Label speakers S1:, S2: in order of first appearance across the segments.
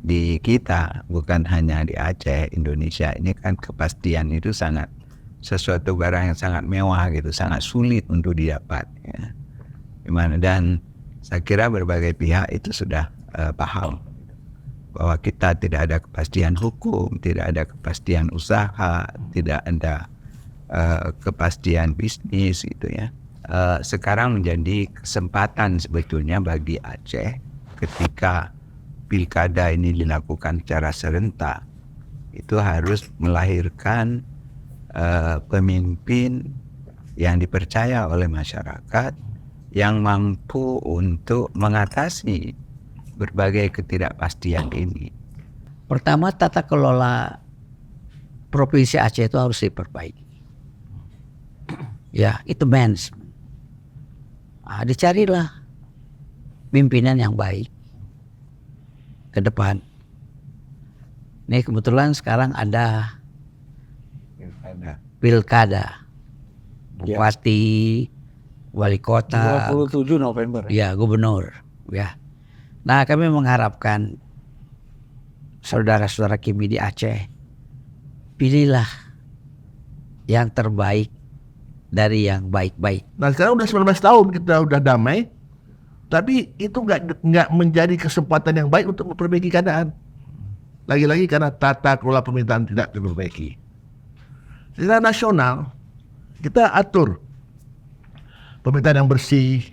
S1: di kita, bukan hanya di Aceh, Indonesia ini kan kepastian itu sangat sesuatu barang yang sangat mewah gitu, sangat sulit untuk didapat ya. Dan saya kira berbagai pihak itu sudah paham bahwa kita tidak ada kepastian hukum, tidak ada kepastian usaha, tidak ada kepastian bisnis gitu ya. Sekarang menjadi kesempatan sebetulnya bagi Aceh ketika pilkada ini dilakukan secara serentak, itu harus melahirkan pemimpin yang dipercaya oleh masyarakat, yang mampu untuk mengatasi berbagai ketidakpastian ini.
S2: Pertama, tata kelola Provinsi Aceh itu harus diperbaiki. Ya, itu management. Dicarilah pimpinan yang baik ke depan. Nih kebetulan sekarang ada pilkada, bupati, wali kota,
S3: 27 November.
S2: Ya, gubernur. Ya. Nah, kami mengharapkan saudara-saudara kami di Aceh, pilihlah yang terbaik dari yang baik-baik.
S4: Nah sekarang udah 19 tahun kita udah damai, tapi itu nggak menjadi kesempatan yang baik untuk memperbaiki keadaan. Lagi-lagi karena tata kelola pemerintahan tidak diperbaiki. Secara nasional kita atur pemerintahan yang bersih,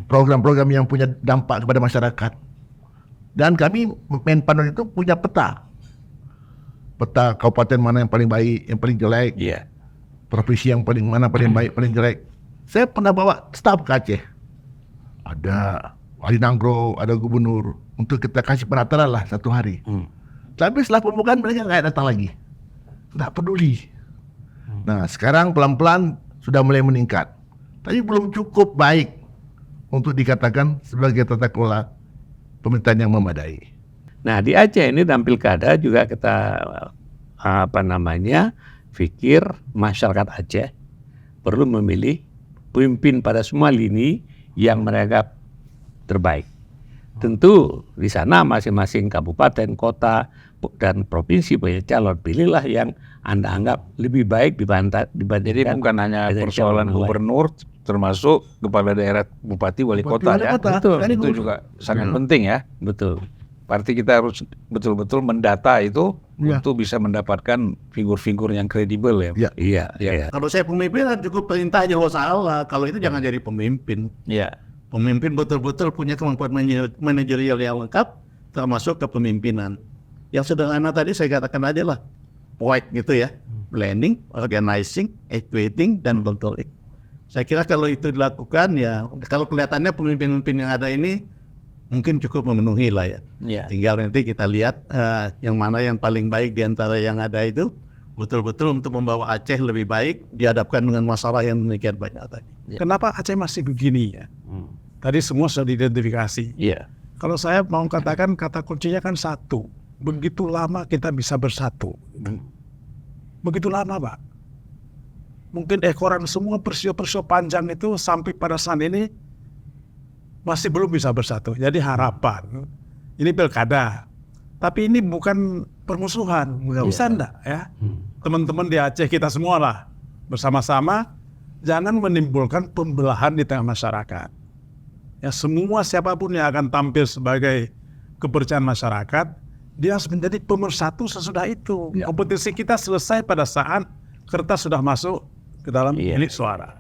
S4: program-program yang punya dampak kepada masyarakat. Dan kami Menpanon itu punya peta kabupaten mana yang paling baik, yang paling jelek, provinsi yang paling mana paling baik, paling jelek. Saya pernah bawa staf ke Aceh, ada wali Nanggro, ada gubernur, untuk kita kasih penataran lah satu hari. Tapi setelah pembukaan mereka nggak datang lagi, nggak peduli. Nah sekarang pelan-pelan sudah mulai meningkat, tapi belum cukup baik untuk dikatakan sebagai tata kelola pemerintahan yang memadai.
S3: Nah di Aceh ini dalam pilkada juga kita pikir masyarakat Aceh perlu memilih pemimpin pada semua lini yang mereka terbaik. Tentu di sana masing-masing kabupaten, kota, dan provinsi punya calon. Pilihlah yang Anda anggap lebih baik dibandingkan.
S5: Jadi bukan hanya persoalan gubernur, termasuk kepala daerah, bupati, wali kota ya.
S3: Betul.
S5: Itu juga sangat penting ya.
S3: Betul.
S5: Berarti kita harus betul-betul mendata itu untuk bisa mendapatkan figur-figur yang kredibel ya.
S3: Iya.
S6: Kalau saya pemimpin cukup perintah aja salah. Kalau itu jangan jadi pemimpin.
S5: Iya.
S6: Pemimpin betul-betul punya kemampuan manajerial yang lengkap, termasuk kepemimpinan. Yang sederhana tadi saya katakan aja lah, white gitu ya, planning, organizing, equating, dan controlling. Saya kira kalau itu dilakukan ya, kalau kelihatannya pemimpin-pemimpin yang ada ini mungkin cukup memenuhi lah ya. Tinggal nanti kita lihat yang mana yang paling baik di antara yang ada itu, betul-betul untuk membawa Aceh lebih baik dihadapkan dengan masalah yang demikian banyak tadi.
S7: Kenapa Aceh masih begini ya? Tadi semua sudah diidentifikasi. Kalau saya mau katakan kata kuncinya kan satu. Begitu lama kita bisa bersatu. Begitu lama, Pak. Mungkin ekoran semua peristiwa-peristiwa panjang itu sampai pada saat ini masih belum bisa bersatu. Jadi harapan, ini pilkada. Tapi ini bukan permusuhan. Bisa enggak ya? Teman-teman di Aceh kita semua lah bersama-sama, jangan menimbulkan pembelahan di tengah masyarakat. Ya, semua siapapun yang akan tampil sebagai kepercayaan masyarakat, dia harus menjadi pemersatu sesudah itu. Kompetisi kita selesai pada saat kertas sudah masuk ke dalam bilik suara.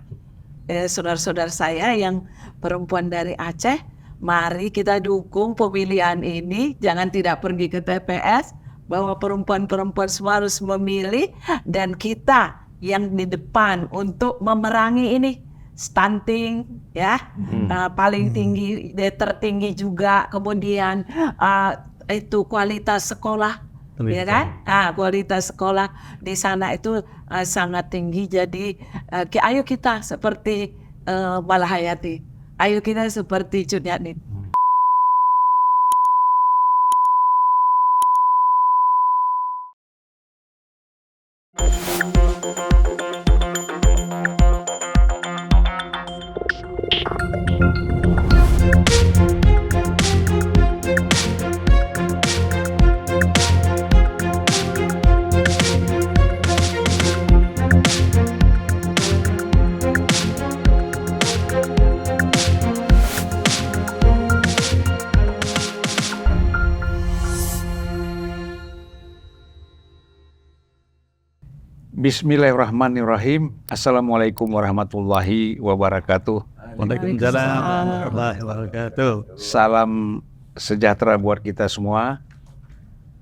S8: Saudara-saudara saya yang perempuan dari Aceh, mari kita dukung pemilihan ini. Jangan tidak pergi ke TPS, bahwa perempuan-perempuan semua harus memilih, dan kita yang di depan untuk memerangi ini. Stunting ya, paling tinggi, tertinggi juga, kemudian itu kualitas sekolah, ya kan? Kualitas sekolah di sana itu sangat tinggi. Jadi ayo kita seperti Malahayati, ayo kita seperti Cudnyanin.
S5: Bismillahirrahmanirrahim. Assalamualaikum warahmatullahi wabarakatuh.
S6: Waalaikumsalam warahmatullahi wabarakatuh.
S5: Salam sejahtera buat kita semua.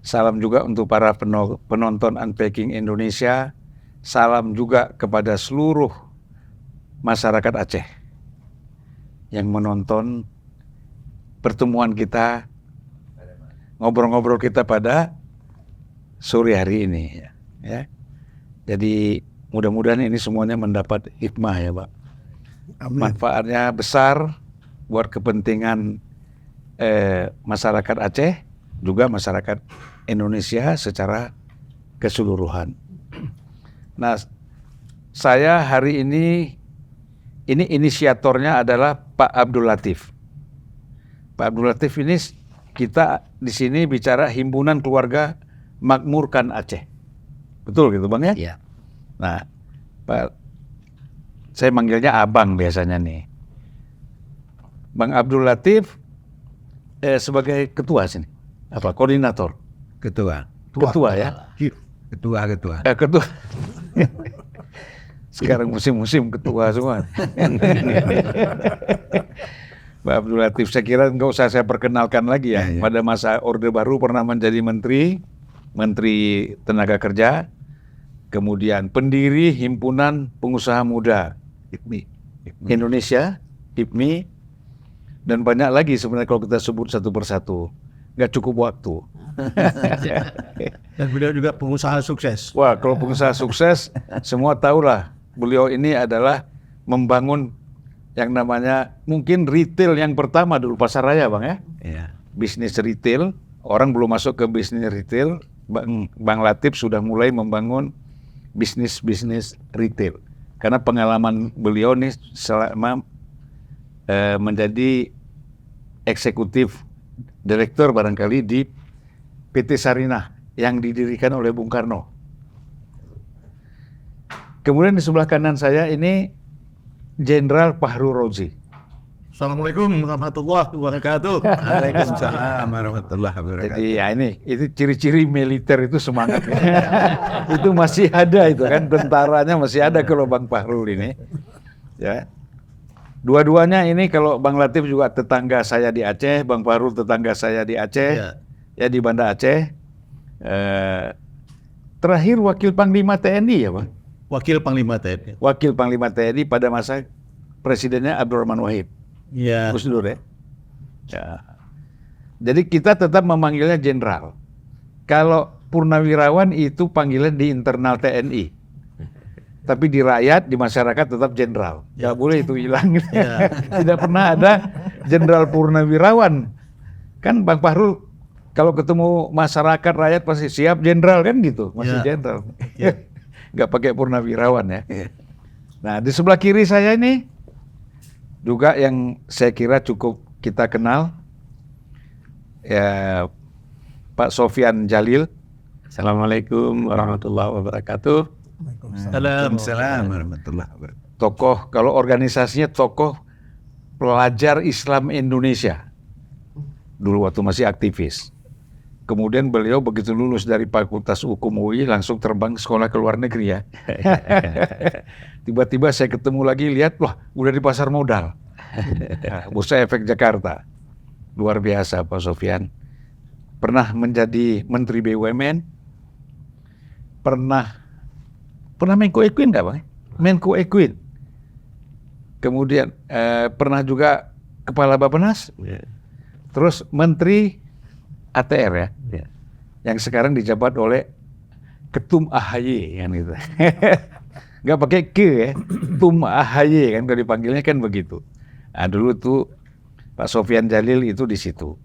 S5: Salam juga untuk para penonton Unpacking Indonesia. Salam juga kepada seluruh masyarakat Aceh yang menonton pertemuan kita, ngobrol-ngobrol kita pada sore hari ini. Ya. Jadi mudah-mudahan ini semuanya mendapat hikmah ya Pak.
S7: Amin.
S5: Manfaatnya besar buat kepentingan masyarakat Aceh, juga masyarakat Indonesia secara keseluruhan. Nah, saya hari ini inisiatornya adalah Pak Abdul Latif. Pak Abdul Latif ini kita di sini bicara Himpunan Keluarga Makmurkan Aceh. Betul gitu Bang ya?
S2: Iya.
S5: Nah, Pak, saya manggilnya Abang biasanya nih. Bang Abdul Latif sebagai ketua sini. Apa? Koordinator.
S1: Ketua.
S5: Ketua ya?
S1: Ketua.
S5: Ketua. Sekarang musim-musim ketua semua. Pak Abdul Latif, saya kira nggak usah saya perkenalkan lagi ya. Pada masa Orde Baru pernah menjadi Menteri Tenaga Kerja, kemudian pendiri Himpunan Pengusaha Muda Indonesia, HIPMI, dan banyak lagi sebenarnya kalau kita sebut satu persatu. Nggak cukup waktu.
S6: Dan beliau juga pengusaha sukses.
S5: Wah, kalau pengusaha sukses, semua tahulah beliau ini adalah membangun yang namanya mungkin retail yang pertama dulu, pasar raya Bang ya.
S1: Iya.
S5: Bisnis retail, orang belum masuk ke bisnis retail, Bang Latif sudah mulai membangun bisnis retail. Karena pengalaman beliau nih selama menjadi eksekutif direktur barangkali di PT Sarinah yang didirikan oleh Bung Karno. Kemudian di sebelah kanan saya ini Jenderal Fahru Rozi.
S6: Assalamualaikum warahmatullahi wabarakatuh.
S1: Waalaikumsalam warahmatullahi wabarakatuh.
S5: Jadi ya itu ciri-ciri militer itu semangat. Itu masih ada itu kan, tentaranya masih ada kalau Bang Fahrul ini. Ya. Dua-duanya ini kalau Bang Latif juga tetangga saya di Aceh, Bang Fahrul tetangga saya di Aceh, ya di Banda Aceh. Terakhir Wakil Panglima TNI ya Bang?
S6: Wakil Panglima TNI.
S5: Wakil Panglima TNI pada masa Presidennya Abdurrahman Wahid.
S6: Iya.
S5: Gus Dur ya. Ya. Jadi kita tetap memanggilnya jenderal. Kalau purnawirawan itu panggilan di internal TNI. Tapi di rakyat, di masyarakat tetap jenderal. Nggak boleh itu hilang.
S6: Ya.
S5: Tidak pernah ada jenderal purnawirawan. Kan Bang Fahrul kalau ketemu masyarakat rakyat pasti siap jenderal kan gitu. Masih jenderal. Nggak pakai purnawirawan ya. Nah di sebelah kiri saya ini juga yang saya kira cukup kita kenal ya Pak Sofyan Jalil. Assalamualaikum warahmatullahi wabarakatuh.
S1: Waalaikumsalam warahmatullahi wabarakatuh.
S5: Tokoh, kalau organisasinya tokoh pelajar Islam Indonesia. Dulu waktu masih aktivis. Kemudian beliau begitu lulus dari Fakultas Hukum UI langsung terbang sekolah ke luar negeri ya. Tiba-tiba saya ketemu lagi, lihat, wah udah di pasar modal. Nah, Bursa Efek Jakarta. Luar biasa Pak Sofyan. Pernah menjadi Menteri BUMN. Pernah Menko Equin nggak Bang? Menko Equin. Kemudian pernah juga Kepala Bappenas. Terus Menteri ATR ya. Yang sekarang dijabat oleh Ketum AHY kan gitu. Nggak pakai ke ya, Ketum AHY kan kalau dipanggilnya kan begitu. Nah, dulu tuh Pak Sofyan Jalil itu di situ.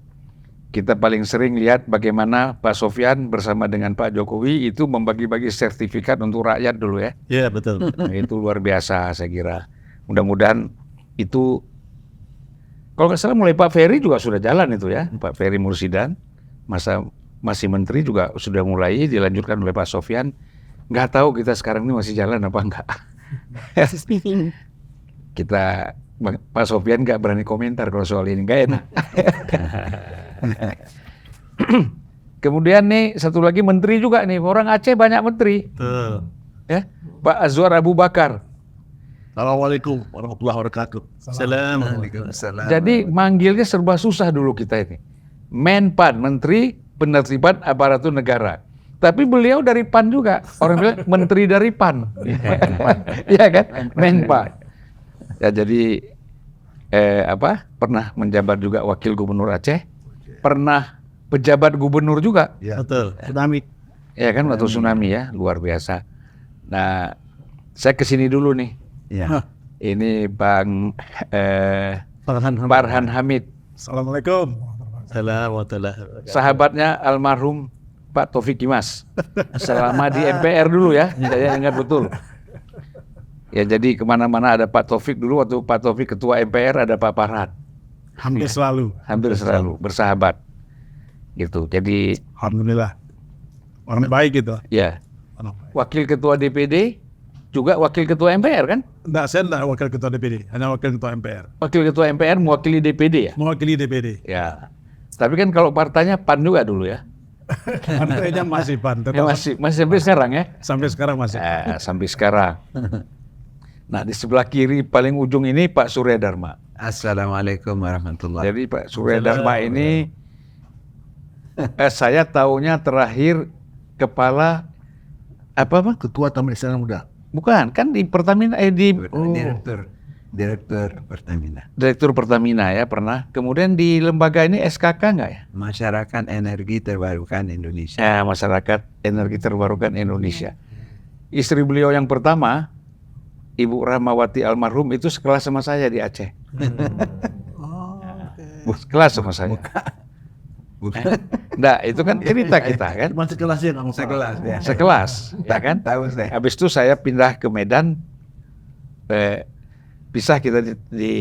S5: Kita paling sering lihat bagaimana Pak Sofyan bersama dengan Pak Jokowi itu membagi-bagi sertifikat untuk rakyat dulu ya.
S6: Iya betul.
S5: Nah, itu luar biasa saya kira. Mudah-mudahan itu, kalau nggak salah mulai Pak Ferry juga sudah jalan itu ya, Pak Ferry Mursidan. Masa masih menteri juga sudah mulai dilanjutkan oleh Pak Sofyan. Nggak tahu kita sekarang ini masih jalan apa enggak. Kita Pak Sofyan nggak berani komentar kalau soal ini, nggak enak. Kemudian nih satu lagi menteri juga nih, orang Aceh banyak menteri. ya, Pak Azwar Abu Bakar.
S6: Assalamualaikum warahmatullahi wabarakatuh. Assalamualaikum.
S5: Jadi manggilnya serba susah dulu kita ini. Menpan, Menteri Penertiban Aparatur Negara. Tapi beliau dari PAN juga. Orang bilang menteri dari PAN. Iya kan? Menpan. Ya jadi pernah menjabat juga wakil gubernur Aceh. Pernah pejabat gubernur juga.
S6: Betul. Tsunami.
S5: Ya kan waktu tsunami ya, luar biasa. Nah, saya kesini dulu nih.
S1: Ya.
S5: Ini Bang
S6: Farhan
S5: Hamid.
S7: Assalamualaikum.
S6: Assalamualaikum.
S5: Sahabatnya almarhum Pak Taufik Kimas. Selama di MPR dulu ya, saya ingat betul. Ya jadi kemana-mana ada Pak Taufik dulu, waktu Pak Taufik ketua MPR ada Pak Farhan.
S7: Hampir selalu.
S5: Hampir selalu bersahabat. Gitu. Jadi
S7: Alhamdulillah. Orang baik gitu.
S5: ya,
S7: Orang baik.
S5: wakil ketua DPD juga wakil ketua MPR kan?
S7: Enggak, saya enggak wakil ketua DPD, hanya wakil ketua MPR.
S5: Wakil ketua MPR mewakili DPD ya?
S7: Mewakili DPD.
S5: Ya. Tapi kan kalau partainya PAN juga dulu ya.
S7: Partainya masih PAN.
S5: Ya masih sampai sekarang ya.
S7: Sampai sekarang masih.
S5: Sampai sekarang. Nah, di sebelah kiri paling ujung ini Pak Surya Dharma.
S1: Assalamualaikum warahmatullahi.
S5: Jadi Pak Surya Dharma ini saya taunya terakhir kepala
S4: Ketua Taman Istana Muda.
S5: bukan kan di Pertamina
S1: Direktur Pertamina.
S5: Direktur Pertamina ya pernah. Kemudian di lembaga ini SKK enggak ya?
S1: Masyarakat Energi Terbarukan Indonesia.
S5: Ya, Masyarakat Energi Terbarukan Indonesia. Istri beliau yang pertama, Ibu Rahmawati almarhum itu sekelas sama saya di Aceh. Sekelas sama saya.
S1: Bukan.
S5: Nah, itu kan cerita kita kan.
S6: Cuma sekelas ya kamu.
S1: Sekelas ya.
S5: Sekelas, ya kan?
S1: Tahu saya.
S5: Habis itu saya pindah ke Medan, pisah kita di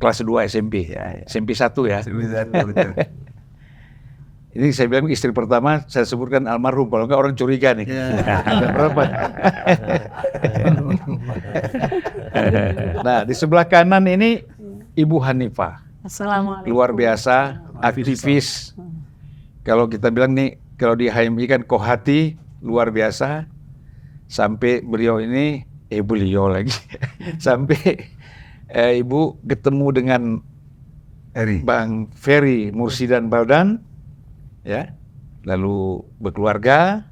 S5: kelas 2 SMP,
S1: Ya, ya.
S5: SMP 1 ya.
S1: Betul.
S5: Ini saya bilang istri pertama saya sebutkan almarhum, kalau enggak orang curiga nih. Ada berapa? Nah, di sebelah kanan ini Ibu Hanifah.
S8: Assalamualaikum.
S5: Luar biasa, aktivis. Kalau kita bilang nih, kalau di HMI kan Kohati, luar biasa. Sampai beliau ini, beliau lagi. Sampai Ibu ketemu dengan Bang Ferry Mursidan Baldan, ya, lalu berkeluarga.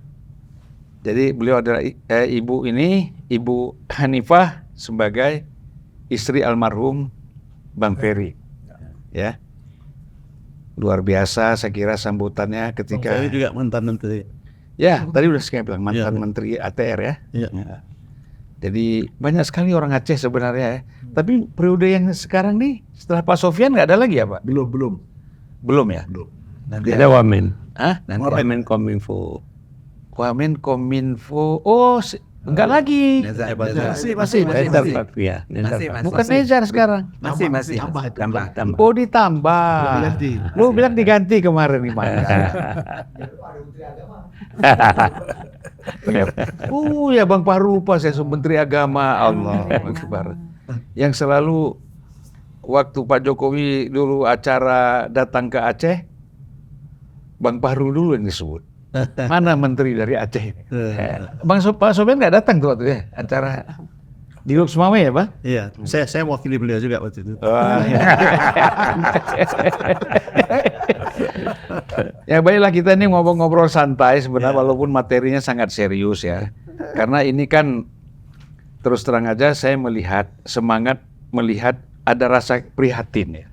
S5: Jadi beliau adalah ibu ini, Ibu Hanifah sebagai istri almarhum Bang Ferry, ya. Luar biasa saya kira sambutannya ketika.
S6: Saya juga mantan menteri.
S5: Ya, tadi udah saya bilang mantan
S6: Ya.
S5: menteri ATR ya.
S6: Iya.
S5: Ya. Jadi banyak sekali orang Aceh sebenarnya ya. Tapi periode yang sekarang nih setelah Pak Sofyan nggak ada lagi ya Pak?
S4: Belum.
S5: Belum ya?
S4: Belum.
S1: Nanti
S3: Ada Wamen.
S5: Hah?
S3: Wamen Kominfo.
S5: Wamen Kominfo. Oh, enggak lagi.
S1: Masih.
S3: Ya.
S5: Bukan Nezar sekarang.
S1: Masih. Tambah.
S5: Oh, ditambah.
S4: Diganti.
S5: Lu bilang diganti kemarin gimana? Ya Bang Parupa saya Menteri Agama. Allah Akbar. Yang selalu waktu Pak Jokowi dulu acara datang ke Aceh, Bang Paru dulu yang disebut. Mana menteri dari Aceh ini? Pak Sofian nggak datang tuh waktu ya acara di Lux Mame ya Bang?
S6: Iya, saya mewakili beliau juga waktu itu.
S5: Ya baiklah, kita ini ngobrol-ngobrol santai sebenarnya walaupun materinya sangat serius ya. Karena ini kan terus terang aja saya melihat ada rasa prihatin ya.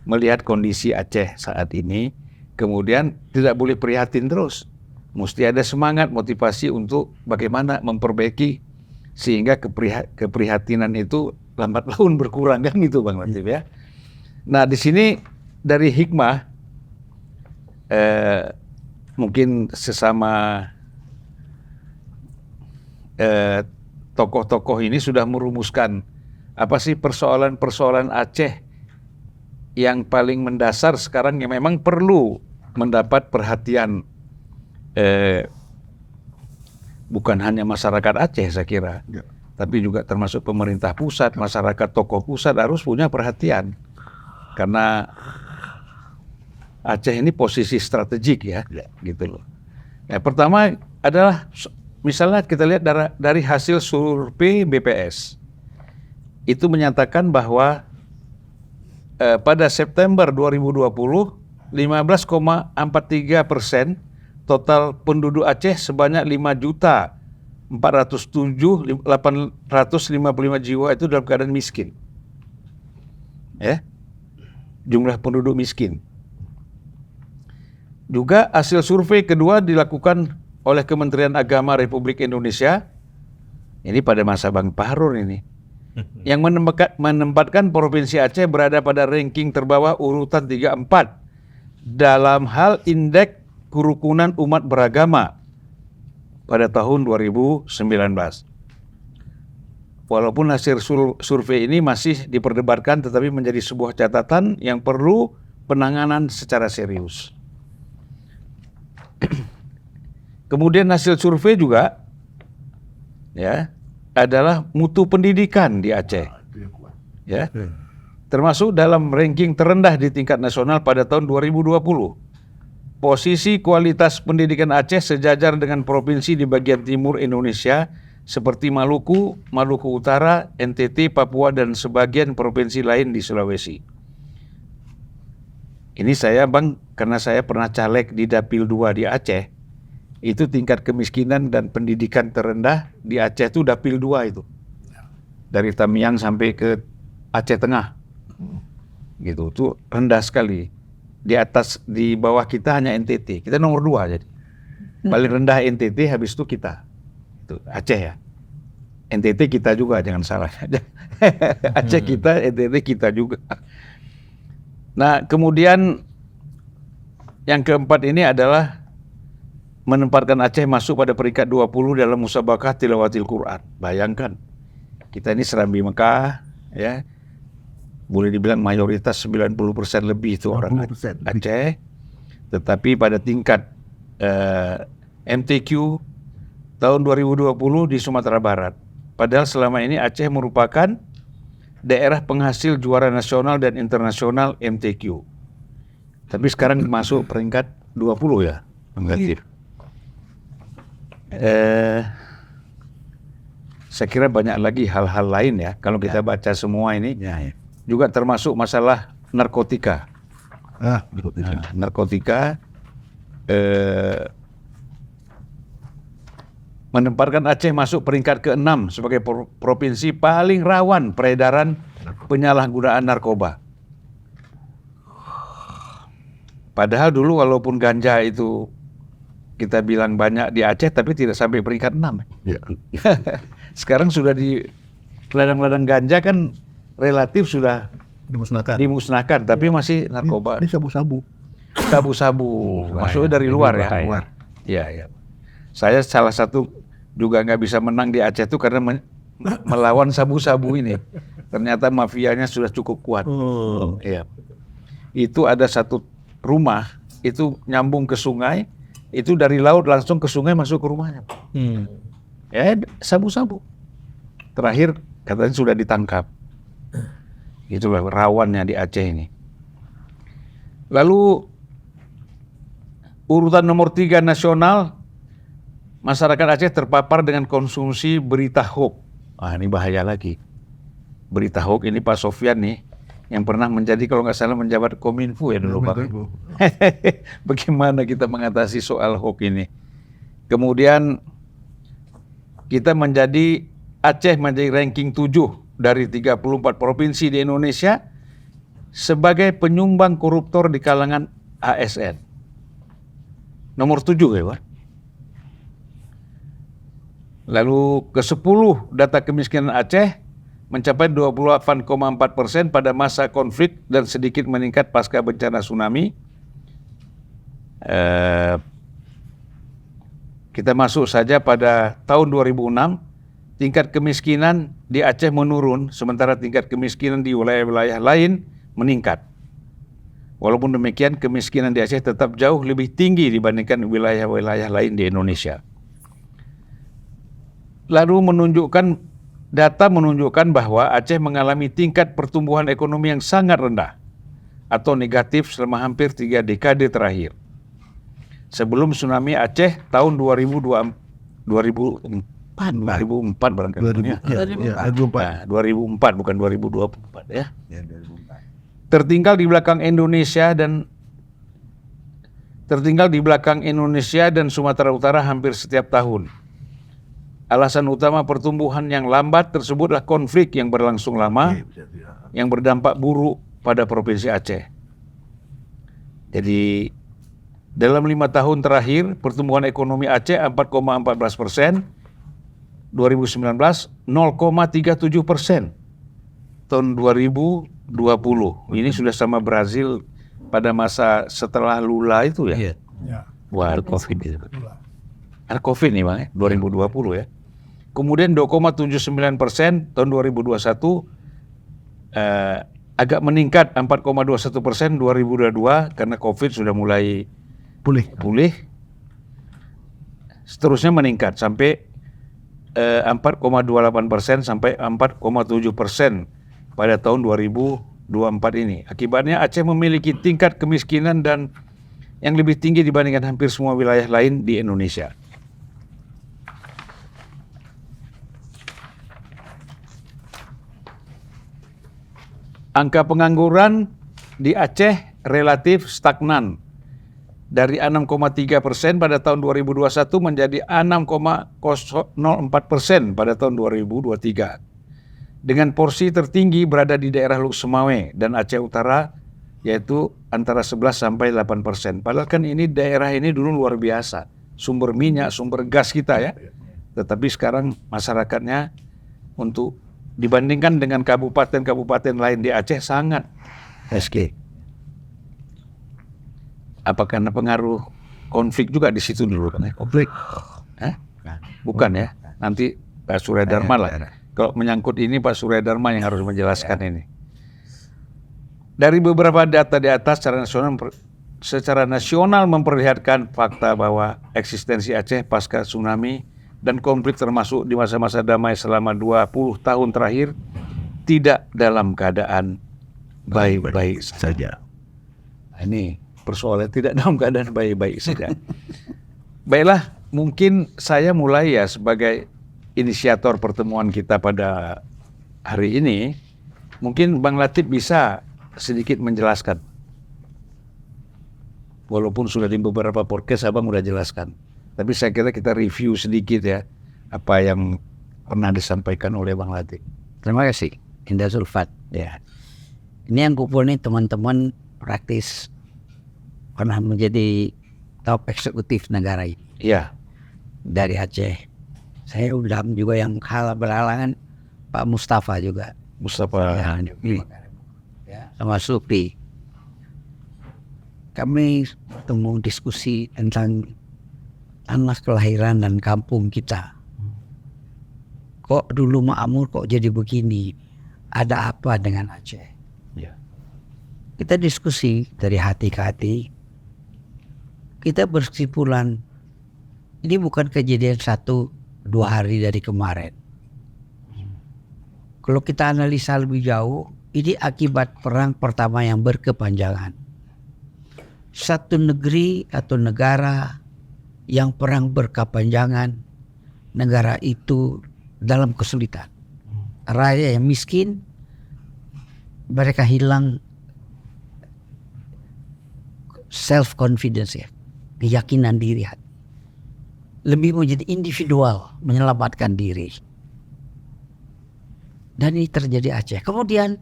S5: Melihat kondisi Aceh saat ini, kemudian tidak boleh prihatin terus. Mesti ada semangat, motivasi untuk bagaimana memperbaiki sehingga keprihatinan itu lambat laun berkurang kan gitu Bang Latif ya. Nah di sini dari hikmah mungkin sesama tokoh-tokoh ini sudah merumuskan apa sih persoalan-persoalan Aceh yang paling mendasar sekarang yang memang perlu mendapat perhatian bukan hanya masyarakat Aceh saya kira, tapi juga termasuk pemerintah pusat, masyarakat tokoh pusat harus punya perhatian karena Aceh ini posisi strategik ya, gitu loh. Pertama adalah misalnya kita lihat dari hasil survei BPS, itu menyatakan bahwa pada September 2020, 15,43% total penduduk Aceh sebanyak 5.407.855 jiwa itu dalam keadaan miskin. Ya, jumlah penduduk miskin. Juga hasil survei kedua dilakukan oleh Kementerian Agama Republik Indonesia, ini pada masa Bang Fahrur ini, yang menempatkan Provinsi Aceh berada pada ranking terbawah urutan 34 dalam hal indeks kerukunan umat beragama pada tahun 2019. Walaupun hasil survei ini masih diperdebatkan, tetapi menjadi sebuah catatan yang perlu penanganan secara serius. Kemudian hasil survei juga ya adalah mutu pendidikan di Aceh. Ya. Termasuk dalam ranking terendah di tingkat nasional pada tahun 2020. Posisi kualitas pendidikan Aceh sejajar dengan provinsi di bagian timur Indonesia seperti Maluku, Maluku Utara, NTT, Papua, dan sebagian provinsi lain di Sulawesi. Ini saya Bang, karena saya pernah caleg di Dapil 2 di Aceh, itu tingkat kemiskinan dan pendidikan terendah di Aceh itu Dapil 2 itu. Dari Tamiang sampai ke Aceh Tengah. Gitu, itu rendah sekali. Di bawah kita hanya NTT, kita nomor 2 jadi. Paling rendah NTT, habis itu kita. Itu Aceh ya. NTT kita juga, jangan salah. Aceh kita, NTT kita juga. Nah, kemudian yang keempat ini adalah menempatkan Aceh masuk pada peringkat 20 dalam musabaqah tilawatil Quran. Bayangkan, kita ini Serambi Mekah, ya, boleh dibilang mayoritas 90% lebih itu orang Aceh, tetapi pada tingkat MTQ tahun 2020 di Sumatera Barat. Padahal selama ini Aceh merupakan daerah penghasil juara nasional dan internasional MTQ. Tapi sekarang masuk peringkat 20 ya, negatif. Saya kira banyak lagi hal-hal lain ya, kalau kita baca semua ini. Juga termasuk masalah narkotika. Narkotika menempatkan Aceh masuk peringkat ke-6 sebagai provinsi paling rawan peredaran penyalahgunaan narkoba. Padahal dulu walaupun ganja itu kita bilang banyak di Aceh, tapi tidak sampai peringkat 6. Ya. Sekarang sudah di ladang-ladang ganja kan relatif sudah dimusnahkan, tapi masih narkoba.
S4: Ini sabu-sabu.
S5: Sabu-sabu, maksudnya dari luar ya. Iya. Saya salah satu juga nggak bisa menang di Aceh itu karena melawan sabu-sabu ini. Ternyata mafianya sudah cukup kuat. Iya. Itu ada satu rumah, itu nyambung ke sungai, itu dari laut langsung ke sungai masuk ke rumahnya. Ya, sabu-sabu. Terakhir katanya sudah ditangkap. Itulah rawannya di Aceh ini. Lalu urutan nomor 3 nasional, masyarakat Aceh terpapar dengan konsumsi berita hoax. Ini bahaya lagi. Berita hoax ini Pak Sofyan nih, yang pernah menjadi kalau nggak salah menjabat Kominfo ya dulu Pak. Bagaimana kita mengatasi soal hoax ini? Kemudian kita Aceh menjadi ranking 7 dari 34 provinsi di Indonesia sebagai penyumbang koruptor di kalangan ASN. Nomor 7 ya Pak. Lalu ke-10 data kemiskinan Aceh mencapai 28,4% pada masa konflik dan sedikit meningkat pasca bencana tsunami. Kita masuk saja pada tahun 2006, tingkat kemiskinan di Aceh menurun, sementara tingkat kemiskinan di wilayah-wilayah lain meningkat. Walaupun demikian, kemiskinan di Aceh tetap jauh lebih tinggi dibandingkan wilayah-wilayah lain di Indonesia. Lalu data menunjukkan bahwa Aceh mengalami tingkat pertumbuhan ekonomi yang sangat rendah atau negatif selama hampir 3 dekade terakhir. Sebelum tsunami Aceh tahun 2012
S3: 2004 barangkali.
S4: 2004.
S3: 2004 bukan 2024 ya.
S1: Ya, 2004.
S5: Tertinggal di belakang Indonesia dan Sumatera Utara hampir setiap tahun. Alasan utama pertumbuhan yang lambat tersebutlah konflik yang berlangsung lama yang berdampak buruk pada Provinsi Aceh. Jadi dalam 5 tahun terakhir pertumbuhan ekonomi Aceh 4,14%, 2019 0,37%, tahun 2020 ini sudah sama Brazil pada masa setelah Lula itu ya.
S7: Ya.
S3: Wah, ada COVID itu. Ada COVID nih Bang ya, 2020 ya. Kemudian 2,79% tahun 2021, agak meningkat 4,21% 2022 karena COVID sudah mulai pulih. Seterusnya meningkat sampai 4,28% sampai 4,7% pada tahun 2024 ini. Akibatnya Aceh memiliki tingkat kemiskinan dan yang lebih tinggi dibandingkan hampir semua wilayah lain di Indonesia. Angka pengangguran di Aceh relatif stagnan dari 6,3% pada tahun 2021 menjadi 6,04% pada tahun 2023. Dengan porsi tertinggi berada di daerah Luk Semawe dan Aceh Utara yaitu antara 11 sampai 8%. Padahal kan ini daerah ini dulu luar biasa, sumber minyak, sumber gas kita ya. Tetapi sekarang masyarakatnya untuk dibandingkan dengan kabupaten-kabupaten lain di Aceh sangat miskin. Apa karena pengaruh konflik juga di situ dulu kan? Konflik? Bukan ya. Nanti Pak Surya Dharma lah. Kalau menyangkut ini Pak Surya Dharma yang harus menjelaskan ini. Dari beberapa data di atas secara nasional memperlihatkan fakta bahwa eksistensi Aceh pasca tsunami dan konflik termasuk di masa-masa damai selama 20 tahun terakhir tidak dalam keadaan baik-baik saja. Ini persoalan tidak dalam keadaan baik-baik saja. Baiklah, mungkin saya mulai ya sebagai inisiator pertemuan kita pada hari ini. Mungkin Bang Latif bisa sedikit menjelaskan. Walaupun sudah di beberapa podcast Abang udah jelaskan. Tapi saya kira kita review sedikit ya apa yang pernah disampaikan oleh Bang Latif.
S2: Terima kasih, Indah Zulfat. Ya. Ini yang kumpul nih teman-teman praktis pernah menjadi top eksekutif negara ini.
S3: Iya.
S2: Dari Aceh. Saya undang juga yang berhalangan Pak Mustafa juga.
S3: Mustafa.
S2: Ya, sama Supri. Kami ketemu diskusi tentang tanah kelahiran dan kampung kita. Kok dulu makmur kok jadi begini? Ada apa dengan Aceh?
S3: Ya.
S2: Kita diskusi dari hati ke hati. Kita berkesimpulan ini bukan kejadian 1-2 hari dari kemarin. Kalau kita analisa lebih jauh, ini akibat perang pertama yang berkepanjangan. Satu negeri atau negara yang perang berkepanjangan, negara itu dalam kesulitan. Rakyat yang miskin, mereka hilang self confidence ya, keyakinan diri, lebih menjadi individual, menyelamatkan diri. Dan ini terjadi Aceh. Kemudian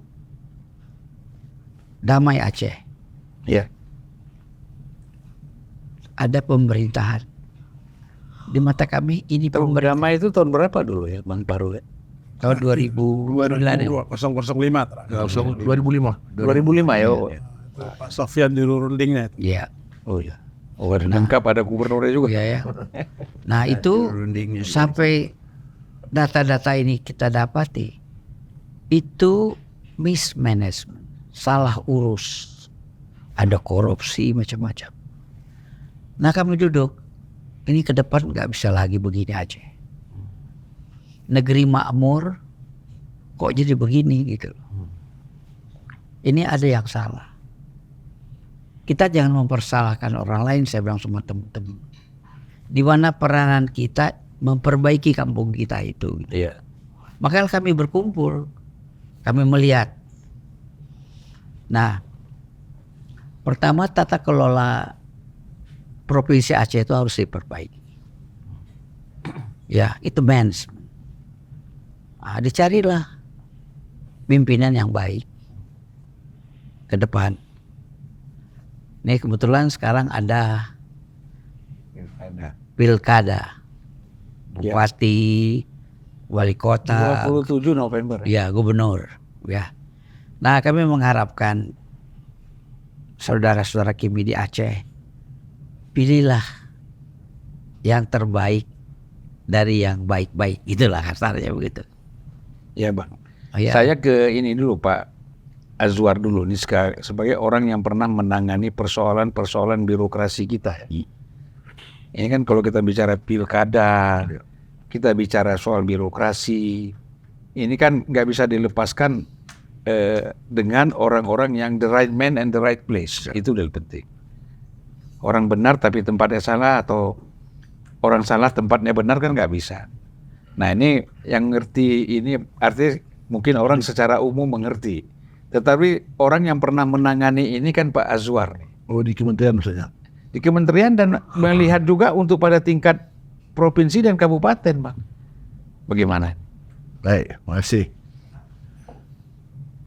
S2: damai Aceh.
S3: Ya.
S2: Ada pemerintahan. Di mata kami ini
S3: Damai itu tahun berapa dulu ya Bang Paru ya?
S2: tahun 2009
S7: 2005
S4: 2005.
S7: terakhir.
S3: 2005 ya.
S7: Pak Sofyan di rundingnya.
S2: ya.
S3: Oh ya. Oh ada lengkap ada gubernurnya juga.
S2: Ya. Nah itu sampai data-data ini kita dapati itu mismanagement, salah urus, ada korupsi macam-macam. Nah kami duduk, ini ke depan nggak bisa lagi begini aja. Negeri makmur kok jadi begini gitu. Ini ada yang salah. Kita jangan mempersalahkan orang lain, saya bilang sama teman-teman. Di mana peranan kita memperbaiki kampung kita itu.
S3: Iya.
S2: Makanya kami berkumpul, kami melihat. Nah, pertama tata kelola Provinsi Aceh itu harus diperbaiki. Ya, itu management. Nah, dicarilah pimpinan yang baik ke depan. Nih kebetulan sekarang ada pilkada, bupati, wali kota,
S5: 27 November.
S2: ya gubernur, ya. Nah kami mengharapkan saudara-saudara kami di Aceh, pilihlah yang terbaik dari yang baik-baik, itulah kasarnya begitu.
S5: Ya bang.
S2: Oh, ya.
S5: Saya ke ini dulu Pak Azwar dulu nih sebagai orang yang pernah menangani persoalan-persoalan birokrasi kita. Ya. Ini kan kalau kita bicara pilkada, kita bicara soal birokrasi, ini kan nggak bisa dilepaskan dengan orang-orang yang the right man and the right place. Itu lebih penting. Orang benar tapi tempatnya salah, atau orang salah tempatnya benar kan nggak bisa. Nah ini yang ngerti ini artinya mungkin orang secara umum mengerti. Tetapi orang yang pernah menangani ini kan Pak Azwar.
S4: Oh, di kementerian maksudnya?
S5: Di kementerian dan melihat juga untuk pada tingkat provinsi dan kabupaten, Bang. Bagaimana?
S4: Baik, makasih.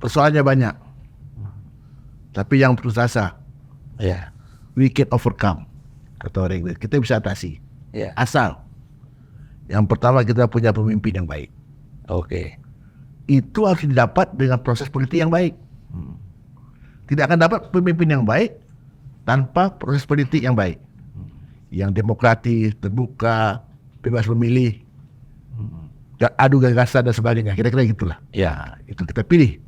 S4: Persoalannya banyak. Tapi yang putus asa,
S5: Ya.
S4: we can overcome. Kata orang Inggris, kita bisa atasi.
S5: Ya.
S4: Asal yang pertama kita punya pemimpin yang baik.
S5: Oke.
S4: Itu harus didapat dengan proses politik yang baik. Tidak akan dapat pemimpin yang baik tanpa proses politik yang baik, yang demokratis, terbuka, bebas memilih, adu gagasan dan sebagainya. Kira-kira gitulah.
S5: Ya.
S4: Nah, itu kita pilih.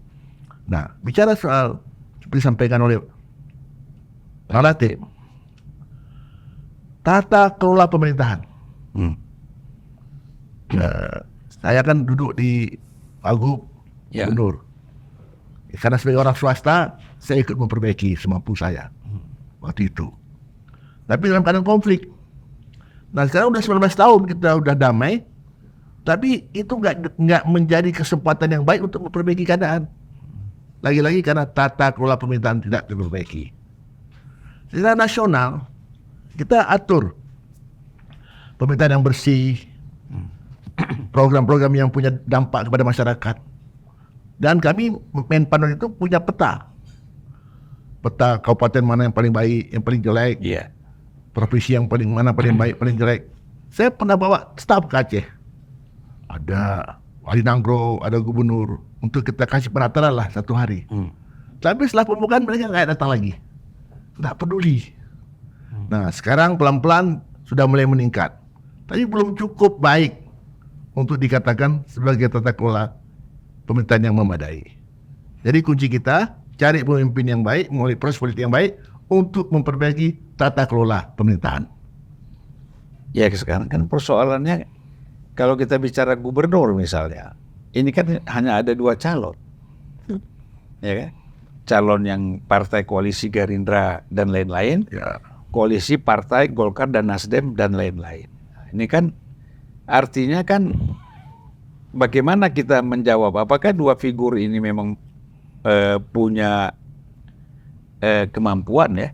S4: Nah, bicara soal seperti disampaikan oleh Pak Latif, tata kelola pemerintahan. Saya kan duduk di Wagub
S5: Ya.
S4: Gubernur. Karena sebagai orang swasta, saya ikut memperbaiki semampu saya waktu itu. Tapi dalam keadaan konflik. Nah sekarang udah 19 tahun kita udah damai, tapi itu nggak menjadi kesempatan yang baik untuk memperbaiki keadaan. Lagi-lagi karena tata kelola pemerintahan tidak diperbaiki. Secara nasional, kita atur pemerintahan yang bersih, program-program yang punya dampak kepada masyarakat. Dan kami Menpanon itu punya peta kabupaten mana yang paling baik, yang paling jelek,
S5: Iya.
S4: provinsi yang paling mana paling baik, paling jelek. Saya pernah bawa staf ke Aceh, ada wali nanggro, ada gubernur, untuk kita kasih penataran lah satu hari. Tapi setelah pembukaan mereka nggak datang lagi, nggak peduli. Nah sekarang pelan-pelan sudah mulai meningkat, tapi belum cukup baik untuk dikatakan sebagai tata kelola pemerintahan yang memadai. Jadi kunci kita cari pemimpin yang baik, melalui proses politik yang baik untuk memperbaiki tata kelola pemerintahan.
S5: Ya sekarang kan persoalannya kalau kita bicara gubernur misalnya, ini kan hanya ada 2 calon, ya kan? Calon yang partai koalisi Gerindra dan lain-lain,
S4: Ya.
S5: koalisi partai Golkar dan Nasdem dan lain-lain. Nah, ini kan artinya kan bagaimana kita menjawab apakah 2 figur ini memang punya kemampuan ya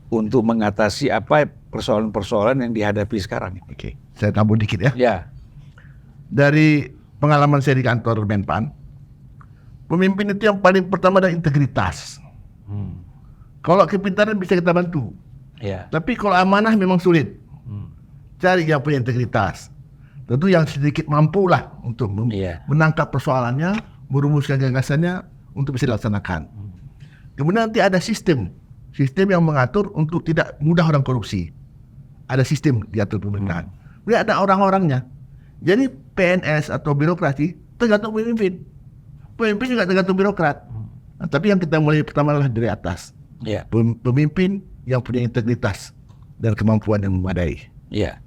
S5: untuk mengatasi apa persoalan-persoalan yang dihadapi sekarang.
S4: Oke, saya tambah dikit ya.
S5: Ya,
S4: Dari pengalaman saya di kantor Menpan, pemimpin itu yang paling pertama adalah integritas. Kalau kepintaran bisa kita bantu,
S5: ya,
S4: tapi kalau amanah memang sulit. Cari yang punya integritas. Tentu yang sedikit mampulah untuk
S5: Iya.
S4: menangkap persoalannya, merumuskan gagasannya untuk bisa dilaksanakan. Kemudian nanti ada sistem yang mengatur untuk tidak mudah orang korupsi. Ada sistem diatur pemerintahan. Kemudian ada orang-orangnya. Jadi PNS atau birokrasi tergantung pemimpin. Pemimpin juga tergantung birokrat. Nah, tapi yang kita mulai pertama adalah dari atas.
S5: ya,
S4: Pemimpin yang punya integritas dan kemampuan yang memadai.
S5: ya.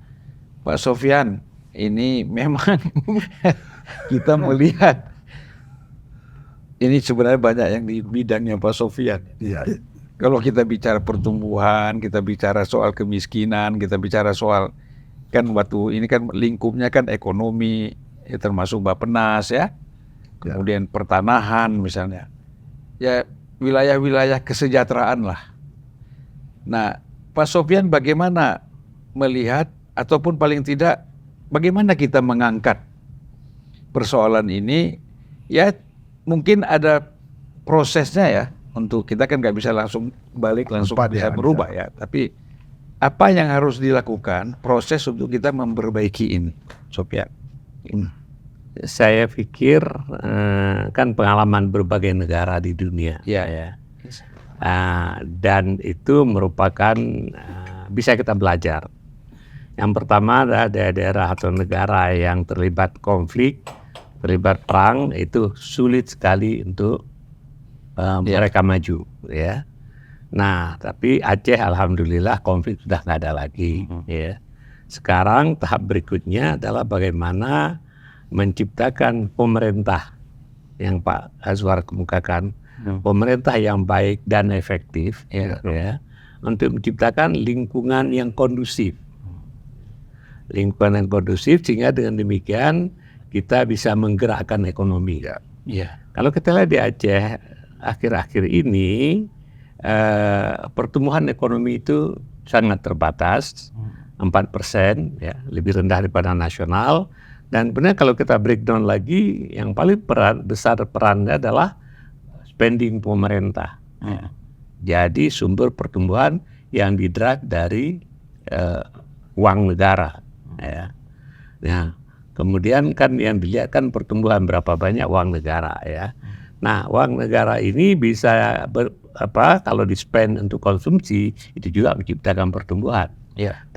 S5: Pak Sofyan, ini memang kita melihat ini sebenarnya banyak yang di bidangnya Pak Sofyan.
S4: Iya.
S5: Kalau kita bicara pertumbuhan, kita bicara soal kemiskinan, kita bicara soal kan waktu ini kan lingkupnya kan ekonomi, ya termasuk Bappenas ya, kemudian pertanahan misalnya, ya wilayah-wilayah kesejahteraan lah. Nah, Pak Sofyan bagaimana melihat ataupun paling tidak bagaimana kita mengangkat persoalan ini? Ya mungkin ada prosesnya ya, untuk kita kan nggak bisa langsung balik langsung bisa berubah ya, tapi apa yang harus dilakukan proses untuk kita memperbaiki ini, Sofyan?
S3: Saya pikir kan pengalaman berbagai negara di dunia, dan itu merupakan bisa kita belajar. Yang pertama adalah daerah atau negara yang terlibat konflik, terlibat perang, itu sulit sekali untuk mereka maju, ya. Nah, tapi Aceh alhamdulillah konflik sudah nggak ada lagi, ya. Sekarang tahap berikutnya adalah bagaimana menciptakan pemerintah yang Pak Azwar kemukakan, pemerintah yang baik dan efektif, ya, untuk menciptakan lingkungan yang kondusif, sehingga dengan demikian kita bisa menggerakkan ekonomi. Kalau kita lihat di Aceh akhir-akhir ini, pertumbuhan ekonomi itu sangat terbatas, 4%, ya, lebih rendah daripada nasional. Dan benar kalau kita breakdown lagi, yang paling besar perannya adalah spending pemerintah. Jadi sumber pertumbuhan yang didrive dari uang negara. Ya. Nah, kemudian kan yang dilihat kan pertumbuhan berapa banyak uang negara, ya. Nah, uang negara ini bisa kalau di-spend untuk konsumsi itu juga menciptakan pertumbuhan.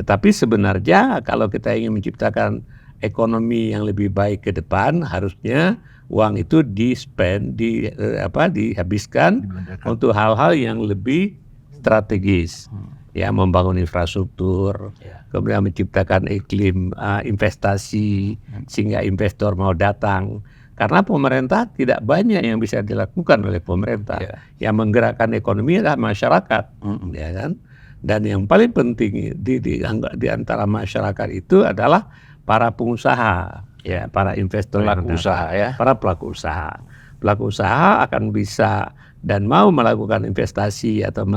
S3: Tetapi sebenarnya kalau kita ingin menciptakan ekonomi yang lebih baik ke depan, harusnya uang itu di-spend, dihabiskan untuk hal-hal yang lebih strategis, ya, membangun infrastruktur, kemudian menciptakan iklim investasi sehingga investor mau datang. Karena pemerintah tidak banyak yang bisa dilakukan oleh pemerintah. Yang menggerakkan ekonomi adalah masyarakat, ya kan? Dan yang paling penting di antara masyarakat itu adalah para pengusaha, ya, para investor,
S5: pelaku usaha, ya.
S3: Para pelaku usaha. Pelaku usaha akan bisa dan mau melakukan investasi atau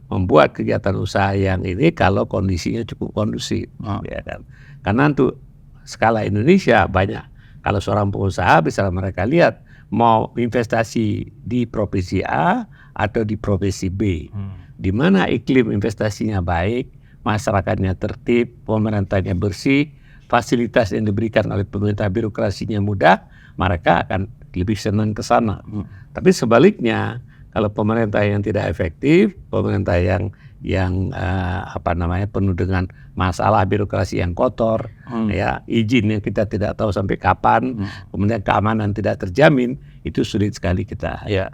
S3: membuat kegiatan usaha yang ini kalau kondisinya cukup kondusif, ya kan? Karena untuk skala Indonesia banyak. Kalau seorang pengusaha bisa mereka lihat mau investasi di provinsi A atau di provinsi B, di mana iklim investasinya baik, masyarakatnya tertib, pemerintahnya bersih, fasilitas yang diberikan oleh pemerintah birokrasinya mudah, mereka akan lebih senang ke sana. Tapi sebaliknya, kalau pemerintah yang tidak efektif, pemerintah yang penuh dengan masalah birokrasi yang kotor, ya, izin yang kita tidak tahu sampai kapan, kemudian keamanan tidak terjamin, itu sulit sekali kita. Ya.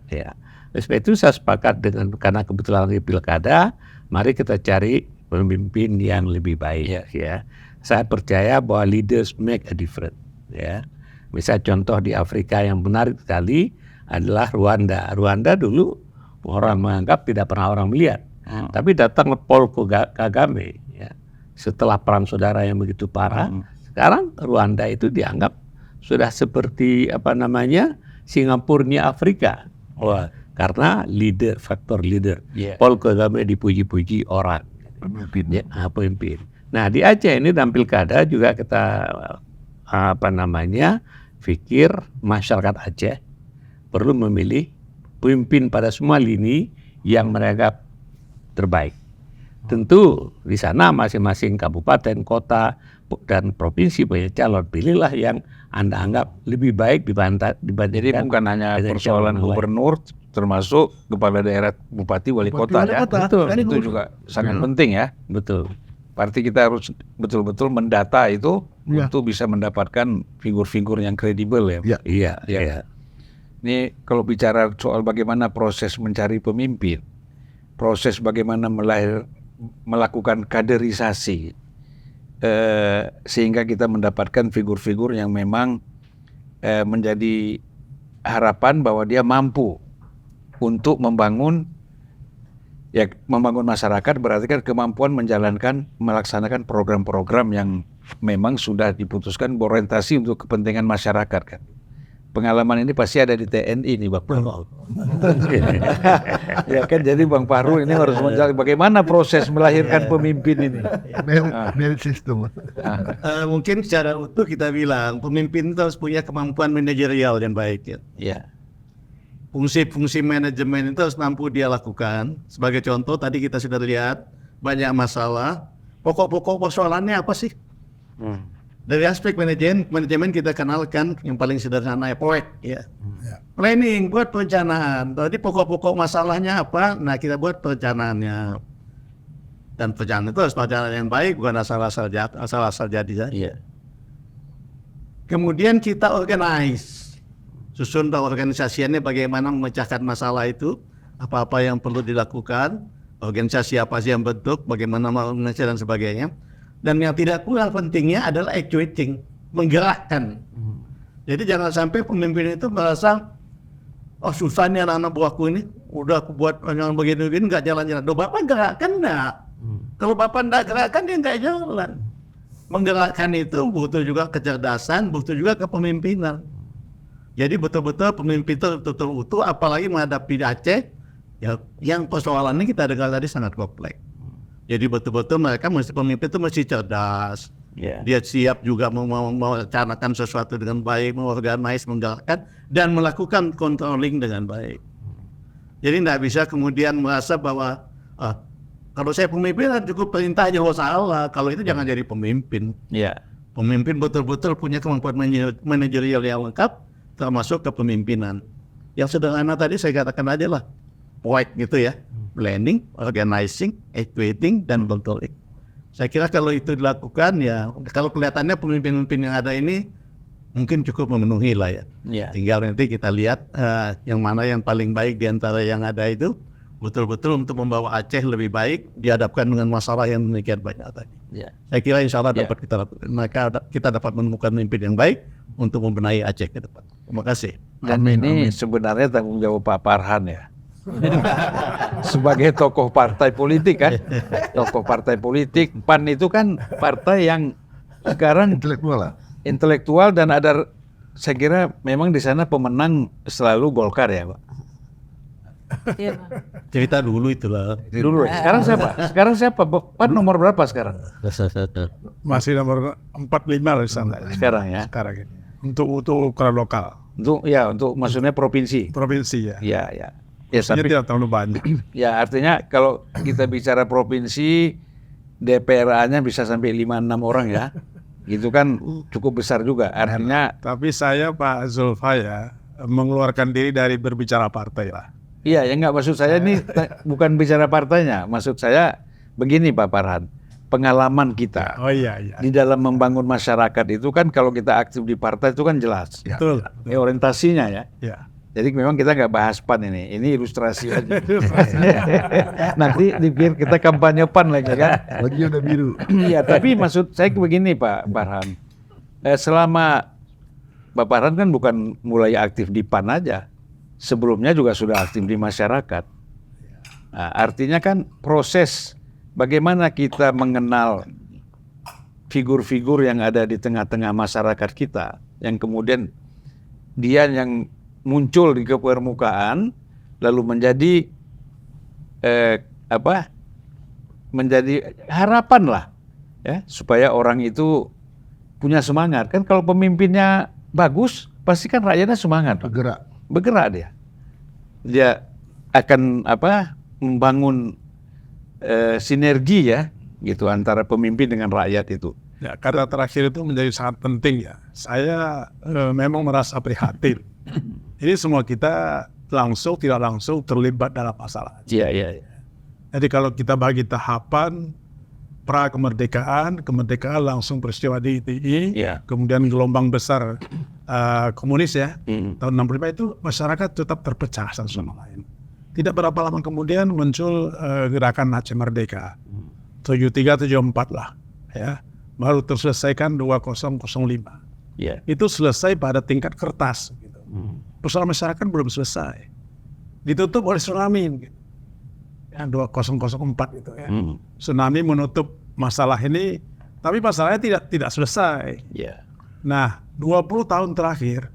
S3: Oleh sebab itu saya sepakat karena kebetulan di pilkada, mari kita cari pemimpin yang lebih baik. Ya. Saya percaya bahwa leaders make a difference. Ya. Misal contoh di Afrika yang menarik sekali adalah Rwanda. Rwanda dulu orang menganggap tidak pernah orang melihat. Tapi datang Paul Kagame, ya, setelah perang saudara yang begitu parah, sekarang Rwanda itu dianggap sudah seperti Singapurnya Afrika. Karena faktor leader. Paul Kagame dipuji-puji orang, pemimpin. Nah, di Aceh ini dalam pilkada juga kita pikir masyarakat Aceh perlu memilih pemimpin pada semua lini yang mereka terbaik. Tentu di sana masing-masing kabupaten, kota, dan provinsi punya calon. Pilihlah yang Anda anggap lebih baik dibandingkan.
S5: Jadi bukan hanya persoalan gubernur, termasuk kepala daerah, bupati, wali kota, ya. Itu juga sangat penting, ya.
S3: Betul.
S5: Berarti kita harus betul-betul mendata itu untuk bisa mendapatkan figur-figur yang kredibel, ya.
S3: Iya.
S5: Ini kalau bicara soal bagaimana proses mencari pemimpin, proses bagaimana melakukan kaderisasi, sehingga kita mendapatkan figur-figur yang memang menjadi harapan bahwa dia mampu untuk membangun masyarakat, berarti kan kemampuan melaksanakan program-program yang memang sudah diputuskan berorientasi untuk kepentingan masyarakat kan. Pengalaman ini pasti ada di TNI nih Bang Fahrul. Ya kan, jadi Bang Fahrul ini harus menjelaskan bagaimana proses melahirkan pemimpin ini.
S4: Merit system.
S6: Mungkin secara utuh kita bilang pemimpin itu harus punya kemampuan manajerial yang baik ya.
S5: Ya.
S6: Fungsi-fungsi manajemen itu harus mampu dia lakukan. Sebagai contoh tadi kita sudah lihat banyak masalah. Pokok-pokok persoalannya apa sih? Dari aspek manajemen kita kenalkan yang paling sederhana ya POEK ya. Planning, buat perencanaan. Tadi pokok-pokok masalahnya apa? Nah kita buat perencanaannya. Dan perencanaan itu harus perencanaan yang baik, bukan asal-asal jadi saja.
S3: Iya.
S6: Kemudian kita organize. Susun organisasinya bagaimana memecahkan masalah itu, apa-apa yang perlu dilakukan, organisasi apa sih yang bentuk, bagaimana mengatur dan sebagainya. Dan yang tidak kurang pentingnya adalah actuating, menggerakkan. Jadi jangan sampai pemimpin itu merasa, oh susah nih anak-anak buahku ini, udah aku buat yang begini-begini nggak jalan-jalan. Loh Bapak gerakkan enggak? Kalau Bapak enggak gerakkan dia nggak jalan. Menggerakkan itu butuh juga kecerdasan, butuh juga kepemimpinan. Jadi betul-betul pemimpin itu betul-betul utuh, apalagi menghadapi Aceh, ya, yang persoalannya kita dengar tadi sangat kompleks. Jadi betul-betul pemimpin itu mesti cerdas.
S3: Yeah.
S6: Dia siap juga merencanakan sesuatu dengan baik, mengorganize, menggerakkan, dan melakukan controlling dengan baik. Jadi tidak bisa kemudian merasa bahwa kalau saya pemimpin cukup perintah aja salah. Kalau itu jangan jadi pemimpin.
S3: Yeah.
S6: Pemimpin betul-betul punya kemampuan manajerial yang lengkap, termasuk kepemimpinan. Yang sederhana tadi saya katakan aja lah, POEK gitu ya. Planning, organizing, actuating, dan controlling. Saya kira kalau itu dilakukan ya, kalau kelihatannya pemimpin-pemimpin yang ada ini mungkin cukup memenuhi lah ya.
S3: Yeah.
S6: Tinggal nanti kita lihat yang mana yang paling baik di antara yang ada itu, betul-betul untuk membawa Aceh lebih baik dihadapkan dengan masalah yang demikian banyak tadi.
S3: Yeah.
S6: Saya kira insya Allah
S3: Yeah.
S6: dapat kita lakukan. Maka kita dapat menemukan pemimpin yang baik untuk membenahi Aceh ke depan. Terima kasih.
S5: Dan ini sebenarnya tanggung jawab Pak Farhan ya. Sebagai tokoh partai politik kan, tokoh partai politik, PAN itu kan partai yang sekarang intelektual dan ada, saya kira memang di sana pemenang selalu Golkar ya Pak.
S8: Iya,
S6: Cerita dulu itulah.
S5: Dulu ya. Sekarang siapa? PAN nomor berapa sekarang?
S7: Masih nomor 45 lah di sana.
S5: Sekarang ya.
S7: Sekarang ini. Untuk ukuran lokal,
S5: Untuk maksudnya provinsi.
S7: provinsi ya.
S5: Ya, ya. Ya,
S7: Maksudnya
S5: tapi
S7: tidak terlalu banyak.
S5: ya artinya kalau kita bicara provinsi, DPRA-nya bisa sampai 5-6 orang ya. Gitu kan cukup besar juga. Artinya
S7: Tapi saya Pak Zulfa ya mengeluarkan diri dari berbicara partai lah.
S5: iya, ya nggak, maksud saya ini bukan bicara partainya. Maksud saya begini Pak Farhan, pengalaman kita
S7: Oh iya.
S5: di dalam membangun masyarakat itu kan kalau kita aktif di partai itu kan jelas.
S7: Betul.
S5: Orientasinya ya.
S7: Ya.
S5: Jadi memang kita nggak bahas PAN ini ilustrasi aja. Nanti dipikir kita kampanye PAN lagi kan.
S4: Lagi udah biru.
S5: Iya, tapi maksud saya begini Pak Farhan, selama Pak Farhan kan bukan mulai aktif di PAN aja, sebelumnya juga sudah aktif di masyarakat. Nah, artinya kan proses bagaimana kita mengenal figur-figur yang ada di tengah-tengah masyarakat kita, yang kemudian dia yang muncul di permukaan, lalu menjadi menjadi harapan lah, ya, supaya orang itu punya semangat. Kan kalau pemimpinnya bagus, pasti kan rakyatnya semangat, Pak. Bergerak dia akan membangun sinergi ya, gitu antara pemimpin dengan rakyat itu.
S7: Ya, kata terakhir itu menjadi sangat penting ya. Saya memang merasa prihatin. Ini semua kita langsung tidak langsung terlibat dalam masalah.
S3: Iya.
S7: Jadi kalau kita bagi tahapan pra kemerdekaan langsung peristiwa DITI,
S3: Iya.
S7: kemudian gelombang besar komunis ya, tahun 65 itu masyarakat tetap terpecah satu sama lain. Tidak berapa lama kemudian muncul gerakan Aceh Merdeka, 73-74 lah, ya, baru terselesaikan 2005.
S3: Iya.
S7: Itu selesai pada tingkat kertas. Gitu. Persoalan masyarakat belum selesai, ditutup oleh tsunami, gitu. Ya, 2004 gitu ya. Tsunami menutup masalah ini Tapi masalahnya tidak selesai.
S3: Ya.
S7: Nah, 20 tahun terakhir,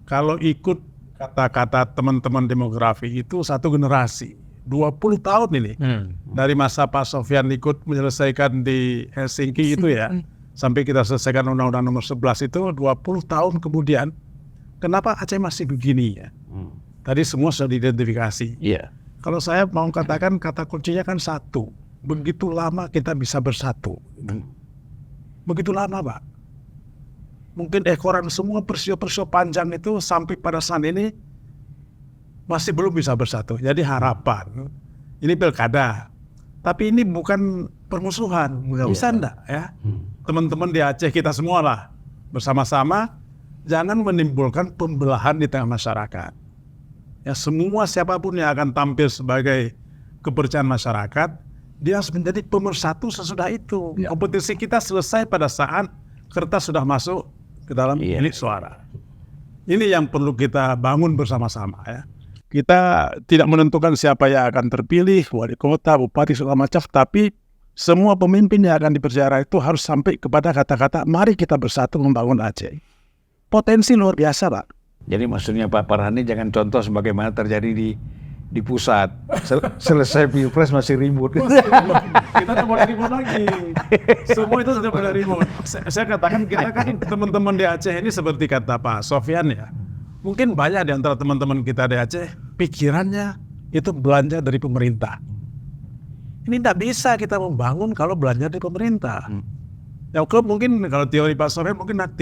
S7: kalau ikut kata-kata teman-teman demografi itu satu generasi. 20 tahun ini. Dari masa Pak Sofyan ikut menyelesaikan di Helsinki itu ya, sampai kita selesaikan Undang-Undang nomor 11 itu 20 tahun kemudian, kenapa Aceh masih begini ya? Tadi semua sudah diidentifikasi.
S3: Iya.
S7: Kalau saya mau katakan kata kuncinya kan satu. Begitu lama kita bisa bersatu. Begitu lama, Pak. Mungkin ekoran semua peristiwa-peristiwa panjang itu sampai pada saat ini masih belum bisa bersatu. Jadi harapan, ini pilkada. Tapi ini bukan permusuhan. Bisa enggak ya? Teman-teman di Aceh kita semua lah bersama-sama jangan menimbulkan pembelahan di tengah masyarakat. Ya, semua siapapun yang akan tampil sebagai kepercayaan masyarakat, dia harus menjadi pemersatu sesudah itu. Kompetisi kita selesai pada saat kertas sudah masuk ke dalam bilik suara. Ini yang perlu kita bangun bersama-sama ya. Kita tidak menentukan siapa yang akan terpilih, wali kota, bupati, segala macam, tapi semua pemimpin yang akan dipercaya itu harus sampai kepada kata-kata, mari kita bersatu membangun Aceh. Potensi luar biasa, Pak.
S5: Jadi maksudnya Pak Farhani jangan contoh sebagaimana terjadi di pusat. Selesai pilpres masih ribut.
S7: Kita tidak boleh ribut lagi. Semua itu sudah boleh ribut. Saya katakan kita kan teman-teman di Aceh ini seperti kata Pak Sofyan ya. Mungkin banyak di antara teman-teman kita di Aceh pikirannya itu belanja dari pemerintah. Ini tidak bisa kita membangun kalau belanja dari pemerintah. Ya mungkin kalau teori Pak Sofyan mungkin 30%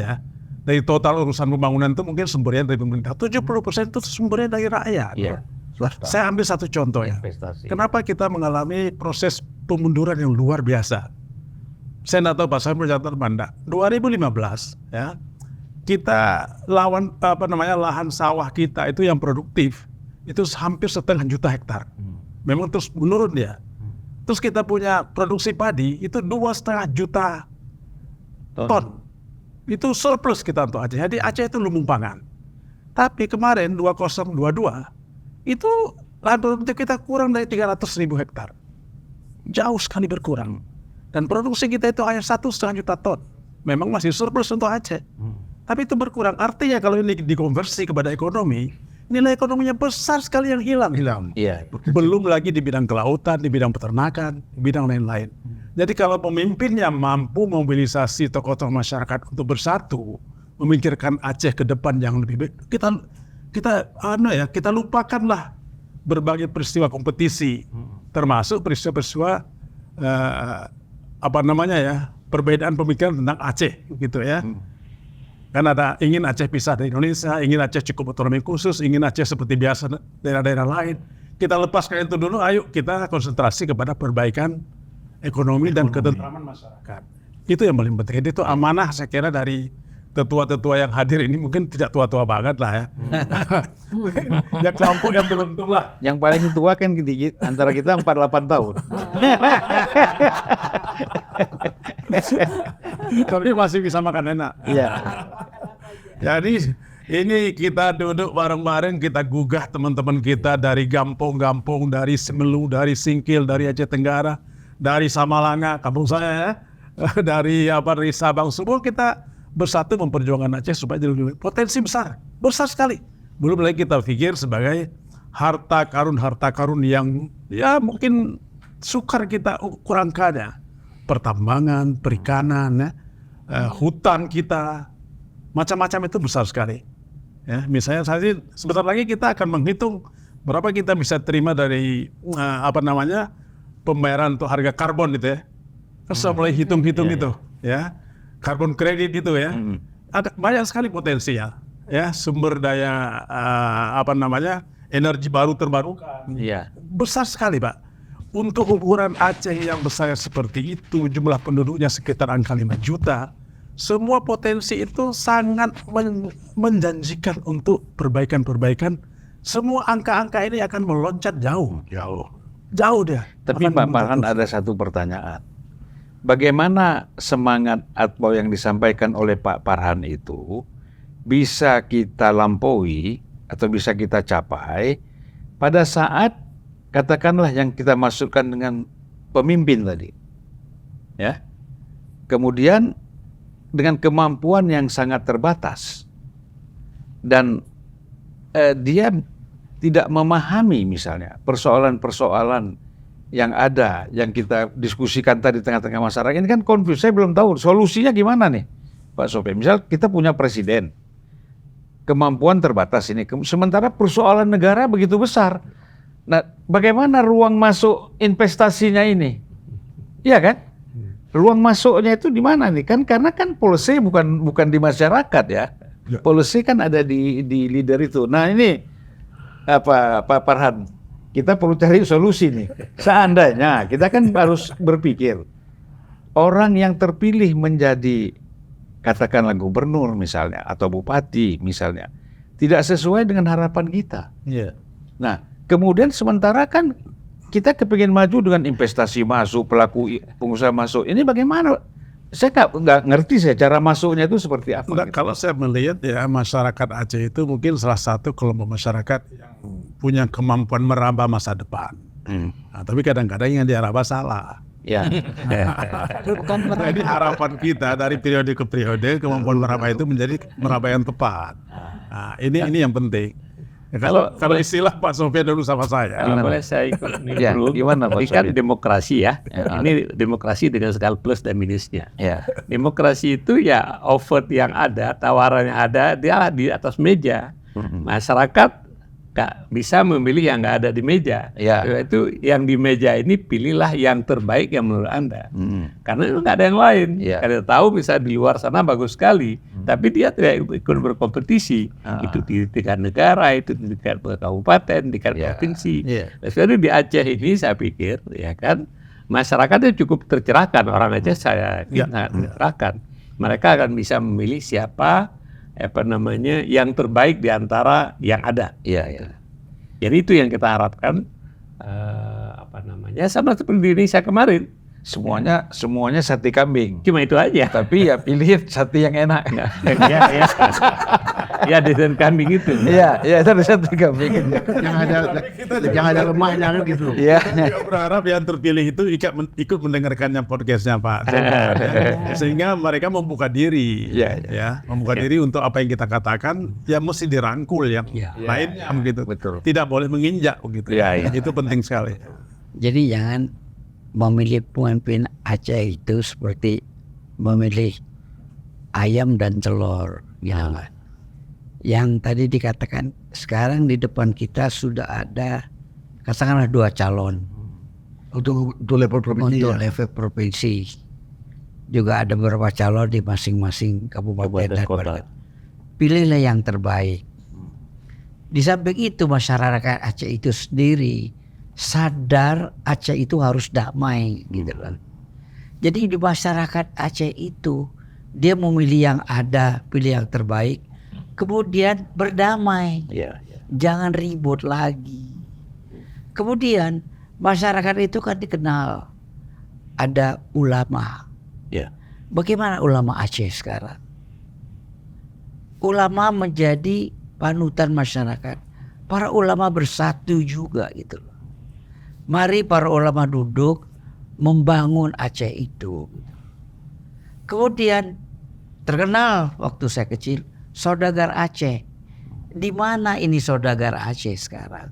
S7: ya. Dari total urusan pembangunan itu mungkin sumbernya dari pemerintah. 70% itu sumbernya dari rakyat.
S3: Iya.
S7: Saya ambil satu contoh ya.
S3: Investasi.
S7: Kenapa kita mengalami proses pemunduran yang luar biasa? Saya tidak tahu Pak Sofyan mencatat mana. 2015 ya. Kita lahan sawah kita itu yang produktif itu hampir 0,5 juta hektar. Memang terus menurun dia. Terus kita punya produksi padi itu 2,5 juta ton. Itu surplus kita untuk Aceh. Jadi Aceh itu lumbung pangan. Tapi kemarin 2022 itu lahan produktif kita kurang dari 300.000 hektar. Jauh sekali berkurang. Dan produksi kita itu hanya 1,5 juta ton. Memang masih surplus untuk Aceh. Tapi itu berkurang. Artinya kalau ini dikonversi kepada ekonomi, nilai ekonominya besar sekali yang hilang.
S3: Iya.
S7: Belum lagi di bidang kelautan, di bidang peternakan, di bidang lain-lain. Jadi kalau pemimpinnya mampu mobilisasi tokoh-tokoh masyarakat untuk bersatu, memikirkan Aceh ke depan yang lebih baik, kita lupakanlah berbagai peristiwa kompetisi, termasuk peristiwa-peristiwa perbedaan pemikiran tentang Aceh gitu ya. Kan ada ingin Aceh pisah dari Indonesia, ingin Aceh cukup otonomi khusus, ingin Aceh seperti biasa daerah-daerah lain. Kita lepaskan itu dulu, ayo kita konsentrasi kepada perbaikan ekonomi dan ketentraman masyarakat. Itu yang paling penting. Itu amanah saya kira dari tetua-tetua yang hadir ini, mungkin tidak tua-tua banget lah ya. Ya kelompok yang beruntung lah.
S5: Yang paling tua kan antara kita 48 tahun.
S7: Tapi masih bisa makan enak.
S5: Iya.
S7: Jadi ini kita duduk bareng-bareng, kita gugah teman-teman kita dari Gampong-Gampong, dari Semelu, dari Singkil, dari Aceh Tenggara, dari Samalanga, kampung saya ya, dari Sabang, semua kita bersatu memperjuangkan Aceh supaya jadi lebih potensi besar sekali. Belum lagi kita pikir sebagai harta karun yang ya mungkin sukar kita kurangkannya, pertambangan, perikanan, hutan kita, macam-macam itu besar sekali. Ya, misalnya sebentar lagi kita akan menghitung berapa kita bisa terima dari pembayaran untuk harga karbon itu ya. Terus mulai hitung-hitung itu ya. Karbon kredit itu ya. Ada banyak sekali potensinya ya, sumber daya energi baru terbarukan.
S3: Iya.
S7: Besar sekali, Pak. Untuk ukuran Aceh yang besar seperti itu, jumlah penduduknya sekitar angka 5 juta. Semua potensi itu sangat menjanjikan untuk perbaikan-perbaikan. Semua angka-angka ini akan meloncat jauh dia.
S5: Tapi Pak Farhan ada satu pertanyaan. Bagaimana semangat atau yang disampaikan oleh Pak Farhan itu bisa kita lampaui atau bisa kita capai pada saat katakanlah yang kita masukkan dengan pemimpin tadi. Ya. kemudian dengan kemampuan yang sangat terbatas, dan dia tidak memahami misalnya persoalan-persoalan yang ada, yang kita diskusikan tadi tengah-tengah masyarakat. Ini kan confuse, saya belum tahu solusinya gimana nih Pak Sofian. Misal kita punya presiden, kemampuan terbatas ini, sementara persoalan negara begitu besar. Nah, bagaimana ruang masuk investasinya ini? Iya kan? Ruang masuknya itu di mana nih? Kan karena kan policy bukan di masyarakat ya. Policy kan ada di leader itu. Nah, ini Pak Farhan, kita perlu cari solusi nih. Seandainya kita kan harus berpikir, orang yang terpilih menjadi katakanlah gubernur misalnya atau bupati misalnya tidak sesuai dengan harapan kita.
S6: Iya.
S5: Nah, kemudian sementara kan kita kepingin maju dengan investasi masuk, pelaku pengusaha masuk. Ini bagaimana? Saya nggak ngerti saya cara masuknya itu seperti apa.
S7: Enggak,
S5: gitu.
S7: kalau saya melihat ya masyarakat Aceh itu mungkin salah satu kelompok masyarakat yang punya kemampuan meraba masa depan. Nah, tapi kadang-kadang yang diraba salah.
S3: Ya.
S7: Jadi harapan kita dari periode ke periode kemampuan meraba itu menjadi meraba yang tepat. Nah, ini yang penting. Ya, kalau istilah Pak Sofian dulu sama saya.
S3: Kalau boleh saya ikut nih,
S5: Ya,
S3: Bro.
S5: gimana, Pak
S3: Ini kan
S5: Sofian?
S3: demokrasi ya. Ini demokrasi dengan segala plus dan minusnya.
S5: Ya.
S3: Demokrasi itu ya offer yang ada, tawaran yang ada, dia di atas meja. Masyarakat nggak bisa memilih yang nggak ada di meja.
S5: Ya.
S3: Itu yang di meja ini pilihlah yang terbaik yang menurut Anda. Karena itu nggak ada yang lain.
S5: Ya.
S3: Karena tahu bisa di luar sana bagus sekali, tapi dia tidak ikut berkompetisi. Itu di tingkat negara, itu di tingkat kabupaten, di tingkat provinsi. Jadi di Aceh ini saya pikir, ya kan, masyarakatnya cukup tercerahkan. Orang Aceh saya sangat tercerahkan. Mereka akan bisa memilih siapa yang terbaik di antara yang ada.
S5: Iya, iya.
S3: Jadi itu yang kita harapkan, sama seperti di Indonesia kemarin.
S5: Semuanya sate kambing.
S3: Cuma itu aja.
S5: Tapi ya pilih sate yang enak.
S3: Ya desain kambing itu.
S5: Iya, itu ada sate kambing.
S4: Yang ada lemahnya kan gitu.
S5: Iya.
S7: Saya berharap yang terpilih itu ikut mendengarkannya podcastnya Pak. Sehingga mereka membuka diri, membuka diri untuk apa yang kita katakan, ya mesti dirangkul yang lainnya begitu.
S5: Betul.
S7: Tidak boleh menginjak begitu. Itu penting sekali.
S2: Jadi jangan memilih pemimpin Aceh itu seperti memilih ayam dan telur. Yang tadi dikatakan sekarang di depan kita sudah ada katakanlah 2 calon
S4: Untuk level provinsi.
S2: untuk level provinsi. Juga ada beberapa calon di masing-masing kabupaten dan kota. Pilihlah yang terbaik. Di samping itu masyarakat Aceh itu sendiri sadar Aceh itu harus damai gitu kan. Jadi di masyarakat Aceh itu dia memilih yang ada, pilih yang terbaik, kemudian berdamai. Jangan ribut lagi. Kemudian masyarakat itu kan dikenal ada ulama. Bagaimana ulama Aceh sekarang? Ulama menjadi panutan masyarakat. Para ulama bersatu juga gitu loh. Mari para ulama duduk membangun Aceh itu. Kemudian terkenal waktu saya kecil Saudagar Aceh. Di mana ini Saudagar Aceh sekarang?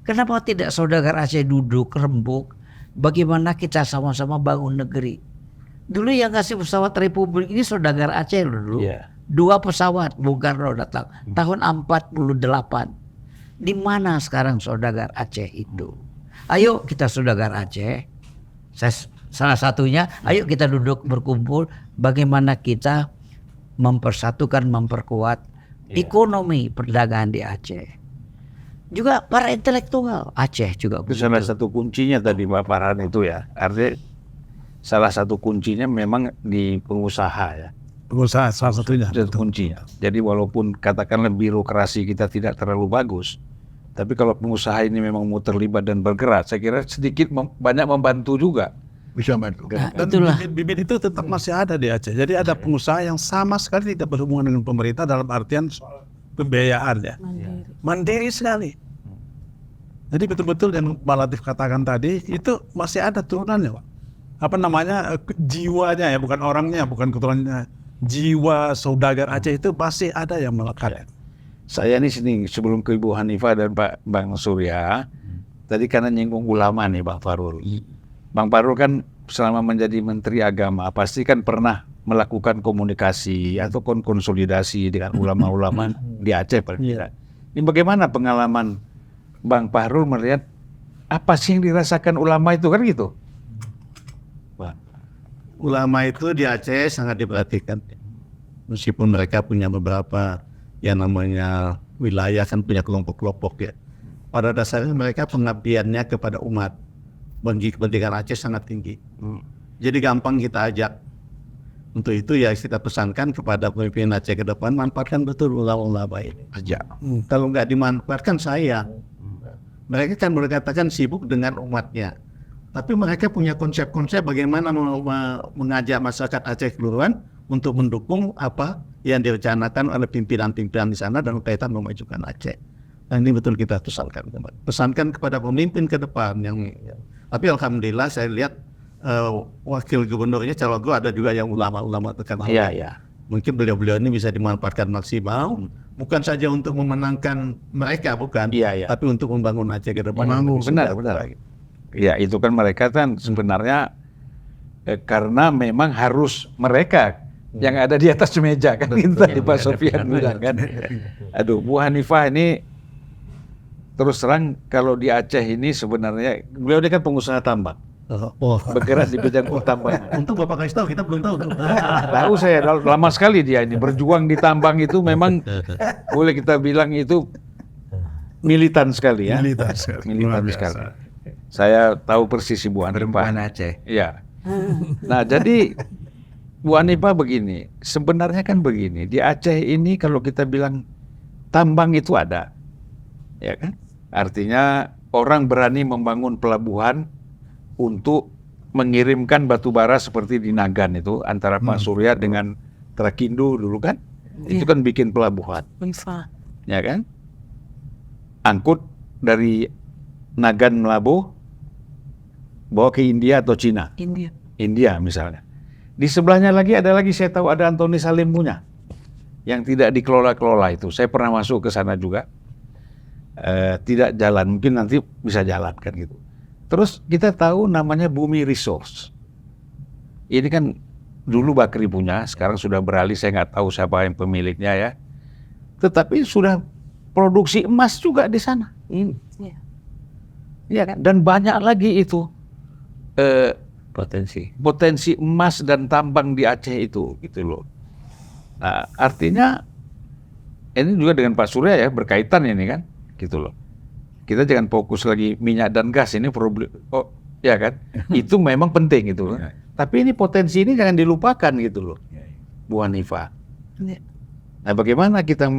S2: Kenapa tidak Saudagar Aceh duduk rembuk? Bagaimana kita sama-sama bangun negeri? Dulu yang kasih pesawat Republik ini Saudagar Aceh dulu. 2 pesawat Bung Karno datang tahun 48. Di mana sekarang Saudagar Aceh itu? Ayo kita Saudagar Aceh. Salah satunya, ayo kita duduk berkumpul bagaimana kita mempersatukan, memperkuat ekonomi perdagangan di Aceh. Juga para intelektual Aceh juga.
S5: Itu salah satu kuncinya tadi Pak Farhan itu ya. Artinya salah satu kuncinya memang di pengusaha ya.
S7: Pengusaha salah satunya.
S5: Itu kuncinya. Jadi walaupun katakanlah birokrasi kita tidak terlalu bagus, tapi kalau pengusaha ini memang mau terlibat dan bergerak, saya kira sedikit banyak membantu juga.
S4: Bisa bantu.
S2: Nah,
S7: Dan
S2: itulah.
S7: bibit itu tetap masih ada di Aceh. Jadi ada pengusaha yang sama sekali tidak berhubungan dengan pemerintah dalam artian soal pembiayaan ya. Mandiri sekali. Jadi betul-betul yang Pak Latif katakan tadi itu masih ada turunannya Pak. jiwanya ya, bukan orangnya, bukan keturunannya. Jiwa saudagar Aceh itu pasti ada yang melekat.
S5: Saya ini sini sebelum ke Ibu Hanifah dan Pak Bang Surya, tadi karena nyinggung ulama nih Bang Farul. Bang Farul kan selama menjadi Menteri Agama pasti kan pernah melakukan komunikasi atau konsolidasi dengan ulama-ulama di Aceh. Ini bagaimana pengalaman Bang Farul melihat apa sih yang dirasakan ulama itu kan gitu?
S6: Ulama itu di Aceh sangat diperhatikan. Meskipun mereka punya beberapa yang namanya wilayah kan punya kelompok-kelompok ya. Pada dasarnya mereka pengabdiannya kepada umat bagi kepentingan Aceh sangat tinggi. Jadi gampang kita ajak. Untuk itu ya kita pesankan kepada pemimpin Aceh ke depan, manfaatkan betul ulama-ulama ini. Kalau nggak dimanfaatkan sayang. Mereka kan berkatakan sibuk dengan umatnya. Tapi mereka punya konsep-konsep bagaimana mengajak masyarakat Aceh keseluruhan untuk mendukung apa yang direncanakan oleh pimpinan-pimpinan di sana dan kaitan memajukan Aceh. Nah, ini betul kita pesankan kepada pemimpin ke depan tapi alhamdulillah saya lihat wakil gubernurnya Cawagu ada juga yang ulama-ulama terkenal. Mungkin beliau-beliau ini bisa dimanfaatkan maksimal, bukan saja untuk memenangkan mereka, tapi untuk membangun Aceh ke depan.
S5: Benar. Ya itu kan mereka kan sebenarnya karena memang harus mereka yang ada di atas meja kan itu tadi Pak Sofyan bilang kan. Aduh, Bu Hanifah ini terus terang kalau di Aceh ini sebenarnya beliau ini kan pengusaha tambang. Bergerak di bidang tambang.
S6: Untuk Bapak kasih tahu, kita belum tahu.
S5: Tahu saya lama sekali dia ini berjuang di tambang itu memang boleh kita bilang itu militan sekali ya. Militan sekali. Saya tahu persis Ibu Hanifah.
S1: Perempuan Aceh.
S5: Iya. Nah jadi Bu Hanifah begini, sebenarnya kan begini, di Aceh ini kalau kita bilang tambang itu ada, ya kan? Artinya orang berani membangun pelabuhan untuk mengirimkan batu bara seperti di Nagan itu antara Pak Surya dengan Trakindo dulu kan, itu kan bikin pelabuhan, ya kan? Angkut dari Nagan Melabuh bawa ke India atau Cina? India misalnya. Di sebelahnya lagi ada lagi saya tahu ada Antoni Salim punya yang tidak dikelola-kelola itu. Saya pernah masuk ke sana juga. Tidak jalan, mungkin nanti bisa jalan kan gitu. Terus kita tahu namanya Bumi Resource. Ini kan dulu Bakri punya, sekarang sudah beralih, saya nggak tahu siapa yang pemiliknya ya. Tetapi sudah produksi emas juga di sana. Iya kan? Dan banyak lagi itu potensi emas dan tambang di Aceh itu gitu loh. Nah, artinya ini juga dengan Pak Surya ya berkaitan ini kan gitu loh. Kita jangan fokus lagi minyak dan gas ini problem. Oh, ya kan? Itu memang penting gitu loh. Tapi ini potensi ini jangan dilupakan gitu loh. Bu Hanifah. Nah, bagaimana kita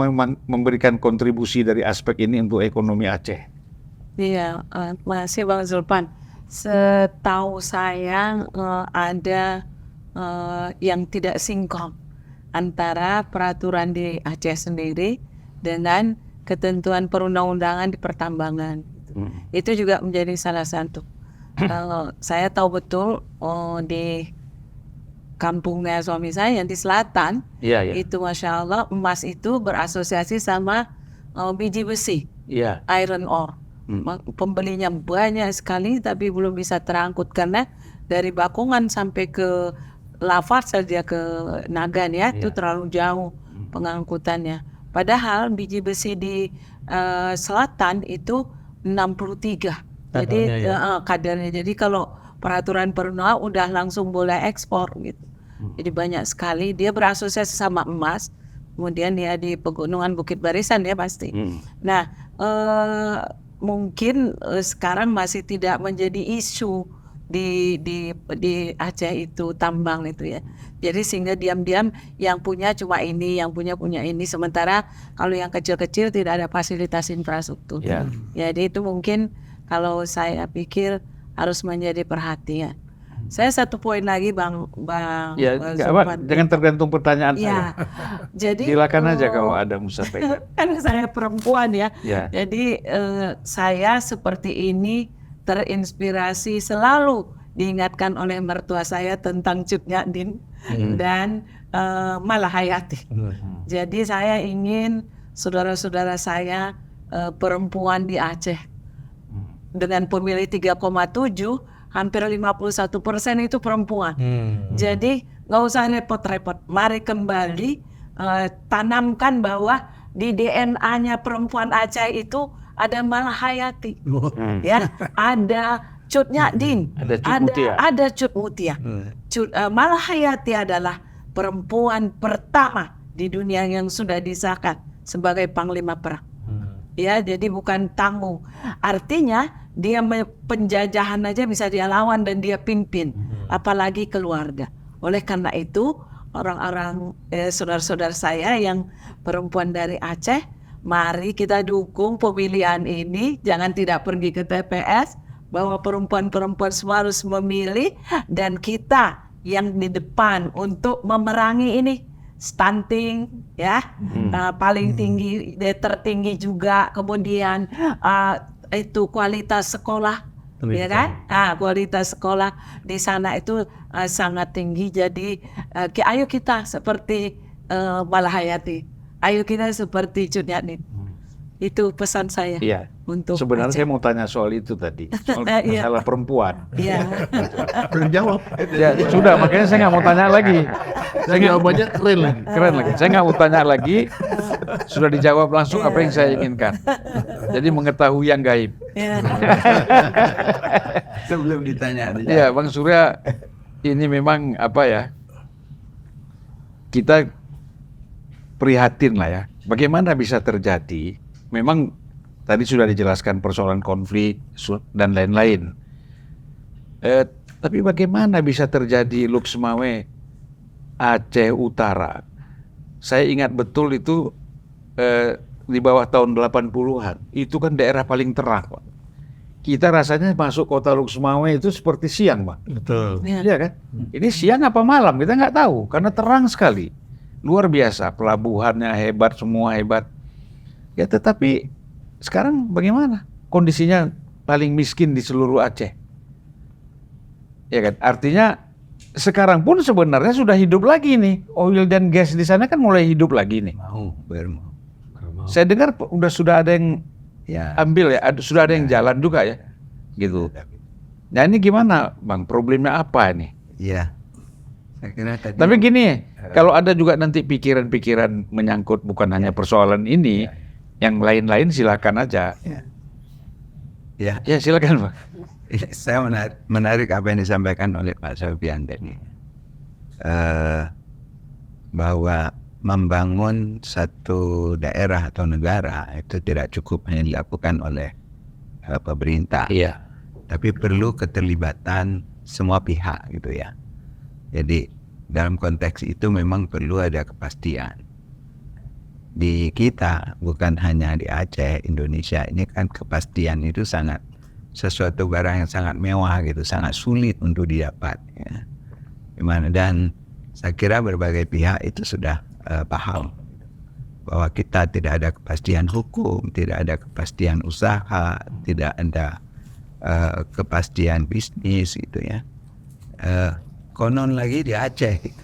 S5: memberikan kontribusi dari aspek ini untuk ekonomi Aceh?
S8: Iya, makasih Bang Zulpan. Setahu saya ada yang tidak sinkron antara peraturan di Aceh sendiri dengan ketentuan perundang-undangan di pertambangan. Itu juga menjadi salah satu. Kalau saya tahu betul di kampungnya suami saya yang di selatan, itu Masya Allah emas itu berasosiasi sama biji besi, iron ore. Pembelinya banyak sekali tapi belum bisa terangkut karena dari Bakungan sampai ke Lafar saja ke Nagan ya, itu terlalu jauh pengangkutannya. Padahal biji besi di selatan itu 63. Jadi kadarnya. Jadi kalau peraturan perundang udah langsung boleh ekspor gitu. Jadi banyak sekali dia berasosiasi sama emas. Kemudian dia di pegunungan Bukit Barisan ya pasti. Nah, mungkin sekarang masih tidak menjadi isu di Aceh itu tambang itu ya. Jadi sehingga diam-diam yang punya cuma ini, yang punya ini. Sementara kalau yang kecil-kecil tidak ada fasilitas infrastruktur. Jadi itu mungkin kalau saya pikir harus menjadi perhatian. Saya satu poin lagi Bang
S5: jangan tergantung pertanyaan saya.
S8: Jadi
S5: silakan aja kalau ada musafakat.
S8: Karena saya perempuan ya. Jadi saya seperti ini terinspirasi selalu diingatkan oleh mertua saya tentang Cut Nyak dan Malahayati. Jadi saya ingin saudara-saudara saya perempuan di Aceh dengan pemilih 3,7, hampir 51% itu perempuan. Jadi nggak usah repot-repot. Mari kembali tanamkan bahwa di DNA-nya perempuan Aceh itu ada Malahayati, ya, ada Cut Nyak Dien, ada Cut Mutia. Malahayati adalah perempuan pertama di dunia yang sudah disahkan sebagai panglima perang. Ya, jadi bukan tamu. Artinya dia penjajahan aja bisa dia lawan dan dia pimpin, apalagi keluarga. Oleh karena itu, orang-orang saudara-saudara saya yang perempuan dari Aceh, mari kita dukung pemilihan ini. Jangan tidak pergi ke TPS, bahwa perempuan-perempuan semua harus memilih, dan kita yang di depan untuk memerangi ini. Stunting, ya, paling tinggi, tertinggi juga. Kemudian itu kualitas sekolah, ya kan? Kualitas sekolah di sana itu sangat tinggi. Jadi ayo kita seperti Malahayati, ayo kita seperti Cut Nyak Dien. Itu pesan saya.
S5: Iya.
S8: Untuk
S5: sebenarnya
S8: Aceh.
S5: saya mau tanya soal itu tadi, soal masalah perempuan.
S8: Iya.
S4: Belum jawab.
S5: Ya, sudah, makanya saya nggak mau tanya lagi.
S4: Saya jawabannya keren lagi.
S5: Keren lagi. Saya nggak mau tanya lagi. Sudah dijawab langsung apa yang saya inginkan. Jadi mengetahui yang gaib.
S8: Iya.
S1: Sebelum ditanya.
S5: Iya, Bang Surya, ini memang apa ya? Kita prihatin lah ya. Bagaimana bisa terjadi? Memang tadi sudah dijelaskan persoalan konflik dan lain-lain. Tapi bagaimana bisa terjadi Luxmawe Aceh Utara? Saya ingat betul itu di bawah tahun 80-an. Itu kan daerah paling terang, Pak. Kita rasanya masuk kota Luxmawe itu seperti siang, Pak.
S6: Betul.
S5: Iya kan? Ini siang apa malam? Kita nggak tahu karena terang sekali. Luar biasa, pelabuhannya hebat, semua hebat. Ya, tetapi sekarang bagaimana? Kondisinya paling miskin di seluruh Aceh. Ya kan? Artinya sekarang pun sebenarnya sudah hidup lagi nih. Oil dan gas di sana kan mulai hidup lagi nih. Saya dengar sudah ada yang ambil ya, sudah ada yang jalan juga ya. Gitu. Nah, ini gimana, Bang? Problemnya apa nih?
S1: Iya. Saya kira tadi.
S5: Tapi gini, kalau ada juga nanti pikiran-pikiran menyangkut bukan hanya persoalan ini, yang lain-lain silakan aja.
S1: Ya,
S5: Silakan, Pak.
S1: saya menarik apa yang disampaikan oleh Pak Sofian tadi, bahwa membangun satu daerah atau negara itu tidak cukup hanya dilakukan oleh pemerintah, tapi perlu keterlibatan semua pihak gitu ya. Jadi dalam konteks itu memang perlu ada kepastian. Di kita, bukan hanya di Aceh, Indonesia ini kan kepastian itu sangat sesuatu barang yang sangat mewah gitu, sangat sulit untuk didapat. Ya. Dan saya kira berbagai pihak itu sudah paham bahwa kita tidak ada kepastian hukum, tidak ada kepastian usaha, tidak ada kepastian bisnis gitu ya. Konon lagi di Aceh gitu.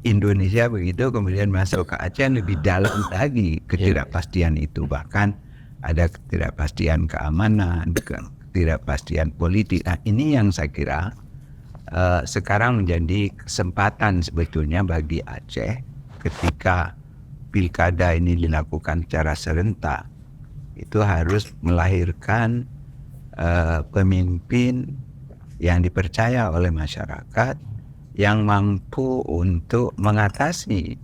S1: Indonesia begitu, kemudian masuk ke Aceh lebih dalam lagi ketidakpastian itu, bahkan ada ketidakpastian keamanan, ketidakpastian politik. Nah, ini yang saya kira sekarang menjadi kesempatan sebetulnya bagi Aceh ketika pilkada ini dilakukan secara serentak, itu harus melahirkan pemimpin yang dipercaya oleh masyarakat, yang mampu untuk mengatasi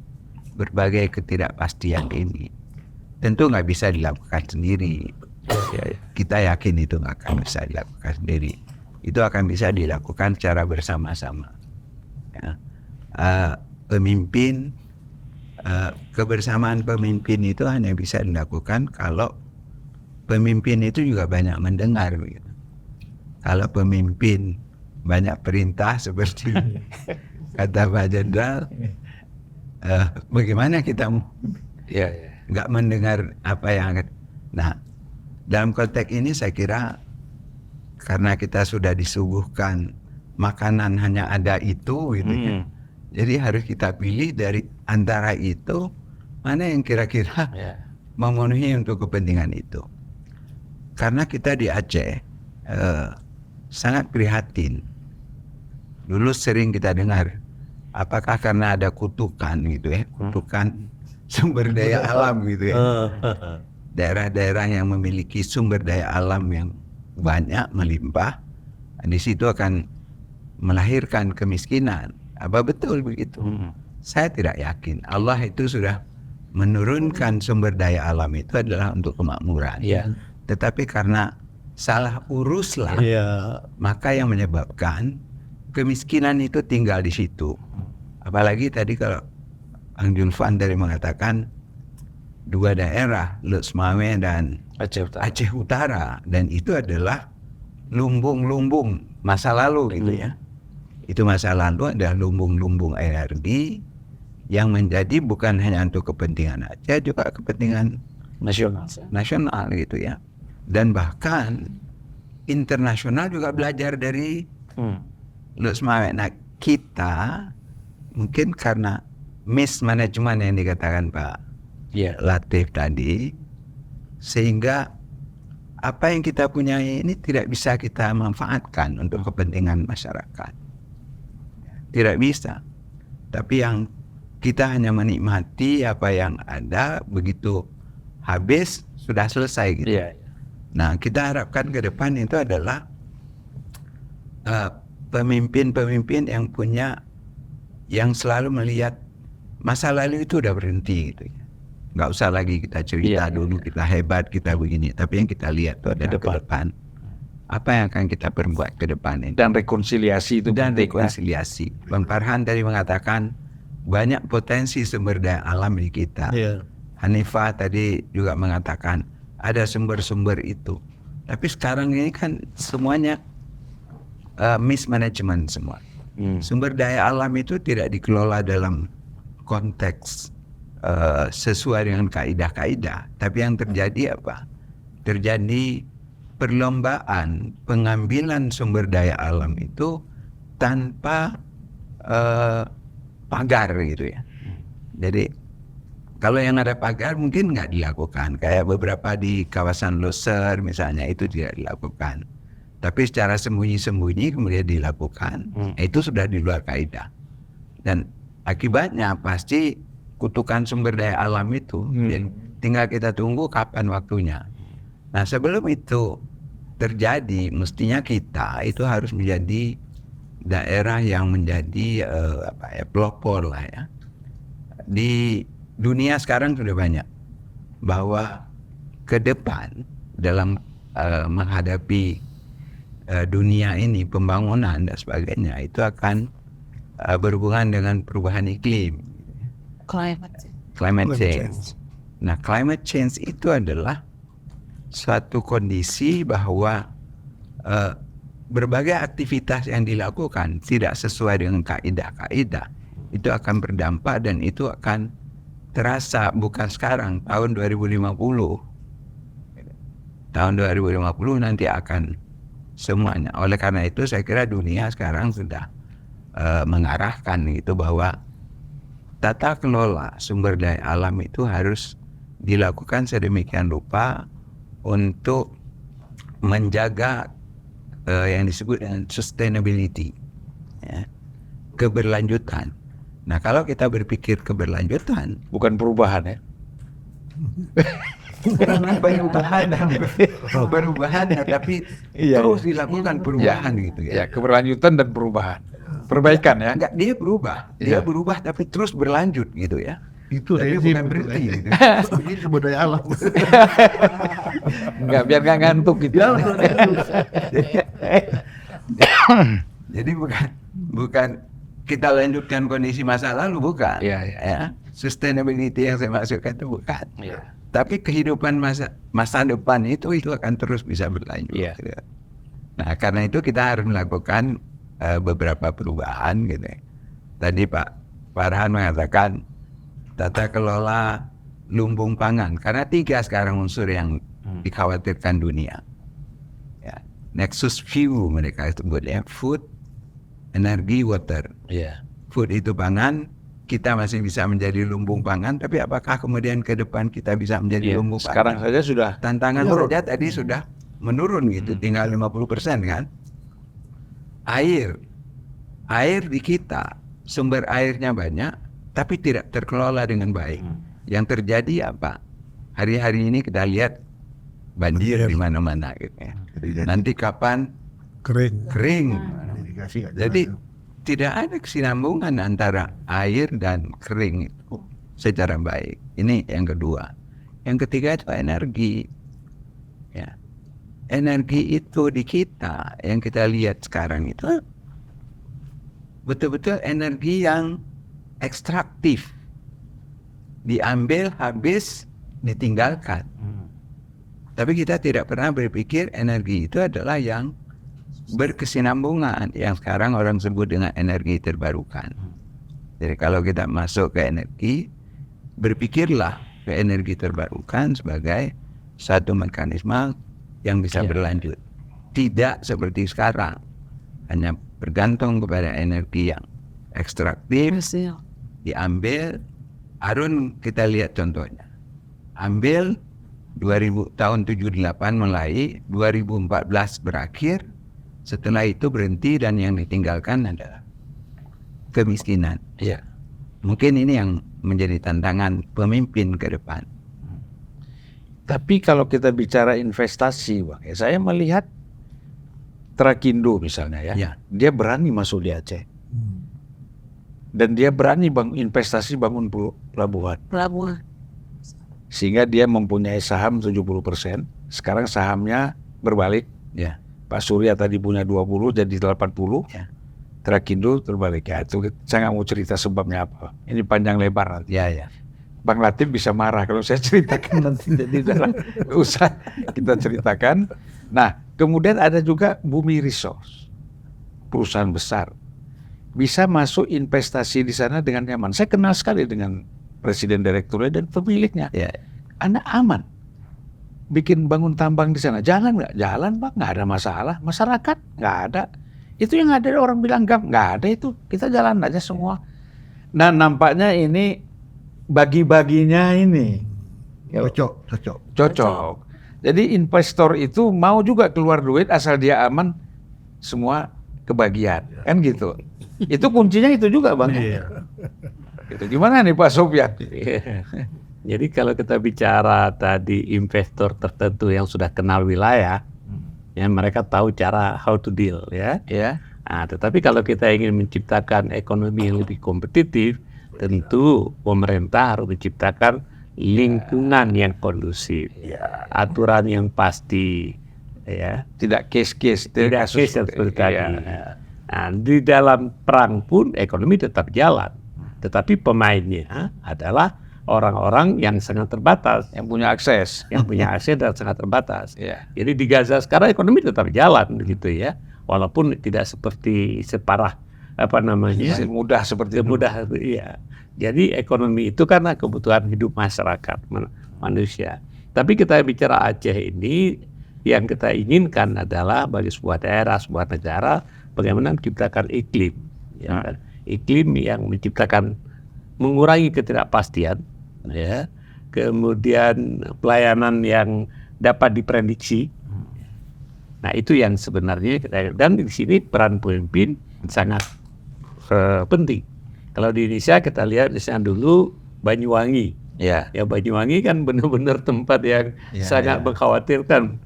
S1: berbagai ketidakpastian ini. Tentu nggak bisa dilakukan sendiri. Kita yakin itu nggak akan bisa dilakukan sendiri. Itu akan bisa dilakukan secara bersama-sama. Ya. Kebersamaan pemimpin itu hanya bisa dilakukan kalau pemimpin itu juga banyak mendengar. Gitu. Kalau pemimpin banyak perintah seperti kata Pak Jenderal, bagaimana kita nggak mendengar apa yang. Nah, dalam konteks ini saya kira karena kita sudah disuguhkan makanan hanya ada itu gitu ya. Jadi harus kita pilih dari antara itu mana yang kira-kira memenuhi untuk kepentingan itu. Karena kita di Aceh sangat prihatin. Dulu sering kita dengar, apakah karena ada kutukan gitu ya, kutukan sumber daya alam gitu ya. Daerah-daerah yang memiliki sumber daya alam yang banyak, melimpah, di situ akan melahirkan kemiskinan. Apa betul begitu? Saya tidak yakin. Allah itu sudah menurunkan sumber daya alam itu adalah untuk kemakmuran. Tetapi karena salah uruslah, maka yang menyebabkan kemiskinan itu tinggal di situ. Apalagi tadi kalau Ang Julfan dari mengatakan 2 daerah, Lutz Maweh dan Aceh Utara, dan itu adalah lumbung-lumbung masa lalu gitu ya. Itu masa lalu adalah lumbung-lumbung energi yang menjadi bukan hanya untuk kepentingan Aceh, juga kepentingan nasional gitu ya. Dan bahkan internasional juga belajar dari Lutz Maweh. Nah, kita mungkin karena mismanagement yang dikatakan Pak Latif tadi, sehingga apa yang kita punya ini tidak bisa kita manfaatkan untuk kepentingan masyarakat. Tidak bisa. Tapi yang kita hanya menikmati apa yang ada, begitu habis sudah selesai gitu. Nah, kita harapkan ke depan itu adalah pemimpin-pemimpin yang punya, yang selalu melihat masa lalu itu udah berhenti gitu ya. Nggak usah lagi kita cerita dulu kita hebat, kita begini. Tapi yang kita lihat itu adalah ke depan. Apa yang akan kita perbuat ke depan ini.
S5: Dan rekonsiliasi itu
S1: Dan
S5: penting,
S1: rekonsiliasi. Bang Farhan tadi mengatakan banyak potensi sumber daya alam di kita. Hanifah tadi juga mengatakan ada sumber-sumber itu. Tapi sekarang ini kan semuanya mismanagement semua. Sumber daya alam itu tidak dikelola dalam konteks sesuai dengan kaidah-kaidah. Tapi yang terjadi apa? Terjadi perlombaan pengambilan sumber daya alam itu tanpa pagar gitu ya. Jadi kalau yang ada pagar mungkin nggak dilakukan. Kayak beberapa di kawasan Loser misalnya itu tidak dilakukan. Tapi secara sembunyi-sembunyi kemudian dilakukan. Itu sudah di luar kaidah. Dan akibatnya pasti kutukan sumber daya alam itu. Tinggal kita tunggu kapan waktunya. Nah, sebelum itu terjadi, mestinya kita itu harus menjadi daerah yang menjadi pelopor lah ya. Di dunia sekarang sudah banyak bahwa ke depan dalam menghadapi dunia ini, pembangunan dan sebagainya, itu akan berhubungan dengan perubahan iklim. Climate change. Nah, climate change itu adalah suatu kondisi bahwa berbagai aktivitas yang dilakukan tidak sesuai dengan kaidah-kaidah itu akan berdampak, dan itu akan terasa bukan sekarang, tahun 2050. Tahun 2050 nanti akan semuanya. Oleh karena itu saya kira dunia sekarang sudah mengarahkan itu bahwa tata kelola sumber daya alam itu harus dilakukan sedemikian rupa untuk menjaga yang disebut dengan sustainability, ya, keberlanjutan. Nah, kalau kita berpikir keberlanjutan,
S5: bukan perubahan ya.
S1: perubahan tapi terus dilakukan perubahan gitu ya.
S5: Ya, keberlanjutan dan perubahan. Perbaikan ya.
S1: Enggak, dia berubah tapi terus berlanjut gitu ya.
S4: Itu
S1: Tapi bukan berhenti gitu.
S4: Ini sumber daya alam.
S5: Enggak, biar nggak ngantuk gitu.
S1: Jadi bukan kita lanjutkan kondisi masa lalu, bukan. Ya. Sustainability yang saya maksudkan itu bukan. Tapi kehidupan masa depan itu akan terus bisa berlanjut. Gitu. Nah, karena itu kita harus melakukan beberapa perubahan gitu. Tadi Pak Farhan mengatakan tata kelola lumbung pangan, karena 3 sekarang unsur yang dikhawatirkan dunia. Ya. nexus view mereka sebutnya, food, energi, water.
S3: Iya.
S1: Food itu pangan, kita masih bisa menjadi lumbung pangan, tapi apakah kemudian ke depan kita bisa menjadi
S3: Iya.
S1: lumbung
S3: Sekarang
S1: pangan?
S3: saja sudah
S1: Tantangan saja tadi sudah menurun gitu, tinggal 50% kan. Air di kita, sumber airnya banyak, tapi tidak terkelola dengan baik. Yang terjadi apa? Hari-hari ini kita lihat banjir di mana-mana gitu ya. Nanti kapan kering.
S4: Irigasi nggak
S1: Jadi
S4: jalan.
S1: tidak ada kesinambungan antara air dan kering itu secara baik. Ini yang kedua. Yang ketiga itu energi. Ya. Energi itu di kita yang kita lihat sekarang itu betul-betul energi yang ekstraktif. Diambil, habis, ditinggalkan. Tapi kita tidak pernah berpikir energi itu adalah yang berkesinambungan, yang sekarang orang sebut dengan energi terbarukan. Jadi kalau kita masuk ke energi, berpikirlah ke energi terbarukan sebagai satu mekanisme yang bisa berlanjut. Tidak seperti sekarang, hanya bergantung kepada energi yang ekstraktif, diambil. Arun kita lihat contohnya, ambil tahun 78 mulai, 2014 berakhir, setelah itu berhenti dan yang ditinggalkan adalah kemiskinan.
S3: Iya.
S1: Mungkin ini yang menjadi tantangan pemimpin ke depan.
S5: Tapi kalau kita bicara investasi, Bang, ya saya melihat Trakindo misalnya ya,
S1: Ya.
S5: dia berani masuk di Aceh. Dan dia berani investasi bangun pelabuhan.
S8: Pelabuhan.
S5: Sehingga dia mempunyai saham 70%. Sekarang sahamnya berbalik.
S1: Ya.
S5: Pak Surya tadi punya 20 jadi 80.
S1: Ya.
S5: Trakindo terbalik. Ya, itu saya nggak mau cerita sebabnya apa. Ini panjang lebar nanti.
S1: Ya.
S5: Bang Latif bisa marah kalau saya ceritakan nanti. Jadi dalam usah kita ceritakan. Nah, kemudian ada juga Bumi Resource. Perusahaan besar. Bisa masuk investasi di sana dengan nyaman. Saya kenal sekali dengan presiden direkturnya dan pemiliknya.
S1: Ya.
S5: Anda aman. Bikin bangun tambang di sana. Jalan nggak? Jalan, Pak. Nggak ada masalah. Masyarakat nggak ada. Itu yang ada orang bilang nggak ada itu. Kita jalan aja semua. Nah, nampaknya ini bagi-baginya ini cocok. Jadi investor itu mau juga keluar duit asal dia aman, semua kebagian. Kan gitu. Itu kuncinya itu juga, Bang. Itu gimana nih Pak Sofyan?
S3: Jadi kalau kita bicara tadi investor tertentu yang sudah kenal wilayah, ya mereka tahu cara how to deal, ya.
S5: Ya.
S3: Nah, tetapi kalau kita ingin menciptakan ekonomi yang lebih kompetitif, tentu pemerintah harus menciptakan lingkungan yang kondusif, aturan yang pasti, ya.
S5: Tidak case-case.
S3: Tidak case seperti tadi. Nah, di dalam perang pun ekonomi tetap jalan, tetapi pemainnya adalah orang-orang yang sangat terbatas,
S5: Yang punya akses.
S3: dan sangat terbatas.
S5: Ya.
S3: Jadi di Gaza sekarang ekonomi tetap jalan, begitu ya, walaupun tidak seperti separah
S5: Mudah seperti itu.
S3: mudah, iya. Jadi ekonomi itu karena kebutuhan hidup masyarakat manusia. Tapi kita bicara Aceh ini, yang kita inginkan adalah bagi sebuah daerah, sebuah negara, bagaimana menciptakan iklim, ya kan? Iklim yang mengurangi ketidakpastian, ya. Kemudian pelayanan yang dapat diprediksi. Nah, itu yang sebenarnya dan di sini peran pemimpin sangat penting. Kalau di Indonesia kita lihat misalnya dulu Banyuwangi. Ya Banyuwangi kan benar-benar tempat yang sangat mengkhawatirkan.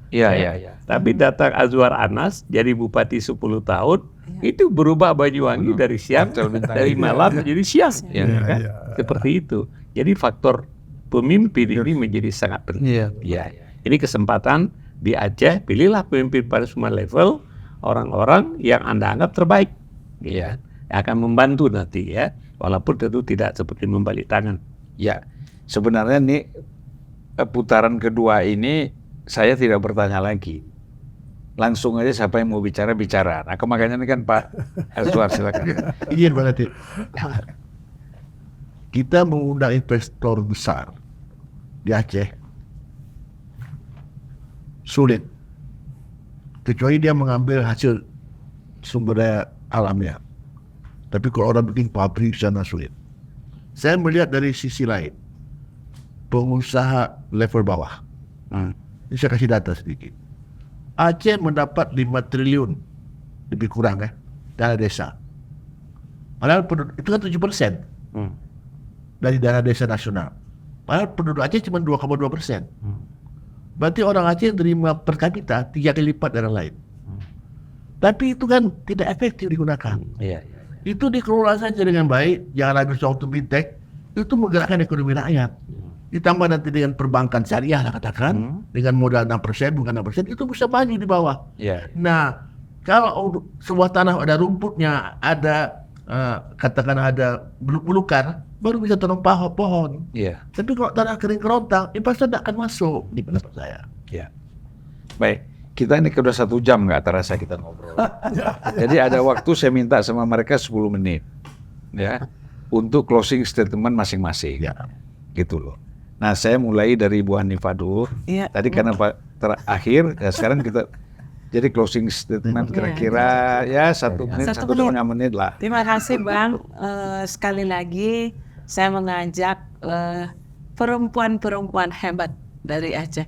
S3: Tapi datang Azwar Anas jadi bupati 10 tahun, itu berubah Banyuwangi dari siang, dari malam menjadi siang. Kan? Seperti itu. Jadi faktor pemimpin ini menjadi sangat penting. Ini kesempatan di Aceh, pilihlah pemimpin pada semua level, orang-orang yang Anda anggap terbaik. Yang akan membantu nanti, ya. Walaupun tentu tidak seperti membalik tangan.
S5: Ya, sebenarnya nih putaran kedua ini saya tidak bertanya lagi. Langsung aja siapa yang mau bicara. Nah, makanya ini kan Pak Azwar, silakan.
S4: Izin Pak Latif. Kita mengundang investor besar di Aceh sulit. kecuali dia mengambil hasil sumber daya alamnya. Tapi kalau orang bikin pabrik sana sulit. Saya melihat dari sisi lain, pengusaha level bawah. Ini saya kasih data sedikit. Aceh mendapat 5 triliun lebih kurang dana desa. Padahal itu kan 7% dari dana desa nasional. Padahal penduduk Aceh cuma 2,2%. Berarti orang Aceh terima per kapita 3 kali lipat dari orang lain. Tapi itu kan tidak efektif digunakan. Itu dikelola saja dengan baik, jangan habis waktu bintek, itu menggerakkan ekonomi rakyat. Ditambah nanti dengan perbankan syariah lah katakan, dengan modal 6%, bukan 6%, itu bisa maju di bawah. Nah, kalau sebuah tanah ada rumputnya, ada katakan ada beluk-belukan, baru bisa tanam pohon. Tapi kalau tanah kering kerontang, pasti tidak akan masuk di pendapat saya.
S5: Baik, kita ini udah 1 jam nggak terasa kita ngobrol. Jadi ada waktu saya minta sama mereka 10 menit, ya, untuk closing statement masing-masing, gitu loh. Nah, saya mulai dari Bu Hanifah dulu. Tadi karena Pak terakhir, ya sekarang kita jadi closing statement kira-kira ya 1 menit, 1,5 menit lah.
S8: Terima kasih Bang. Sekali lagi saya mengajak perempuan-perempuan hebat dari Aceh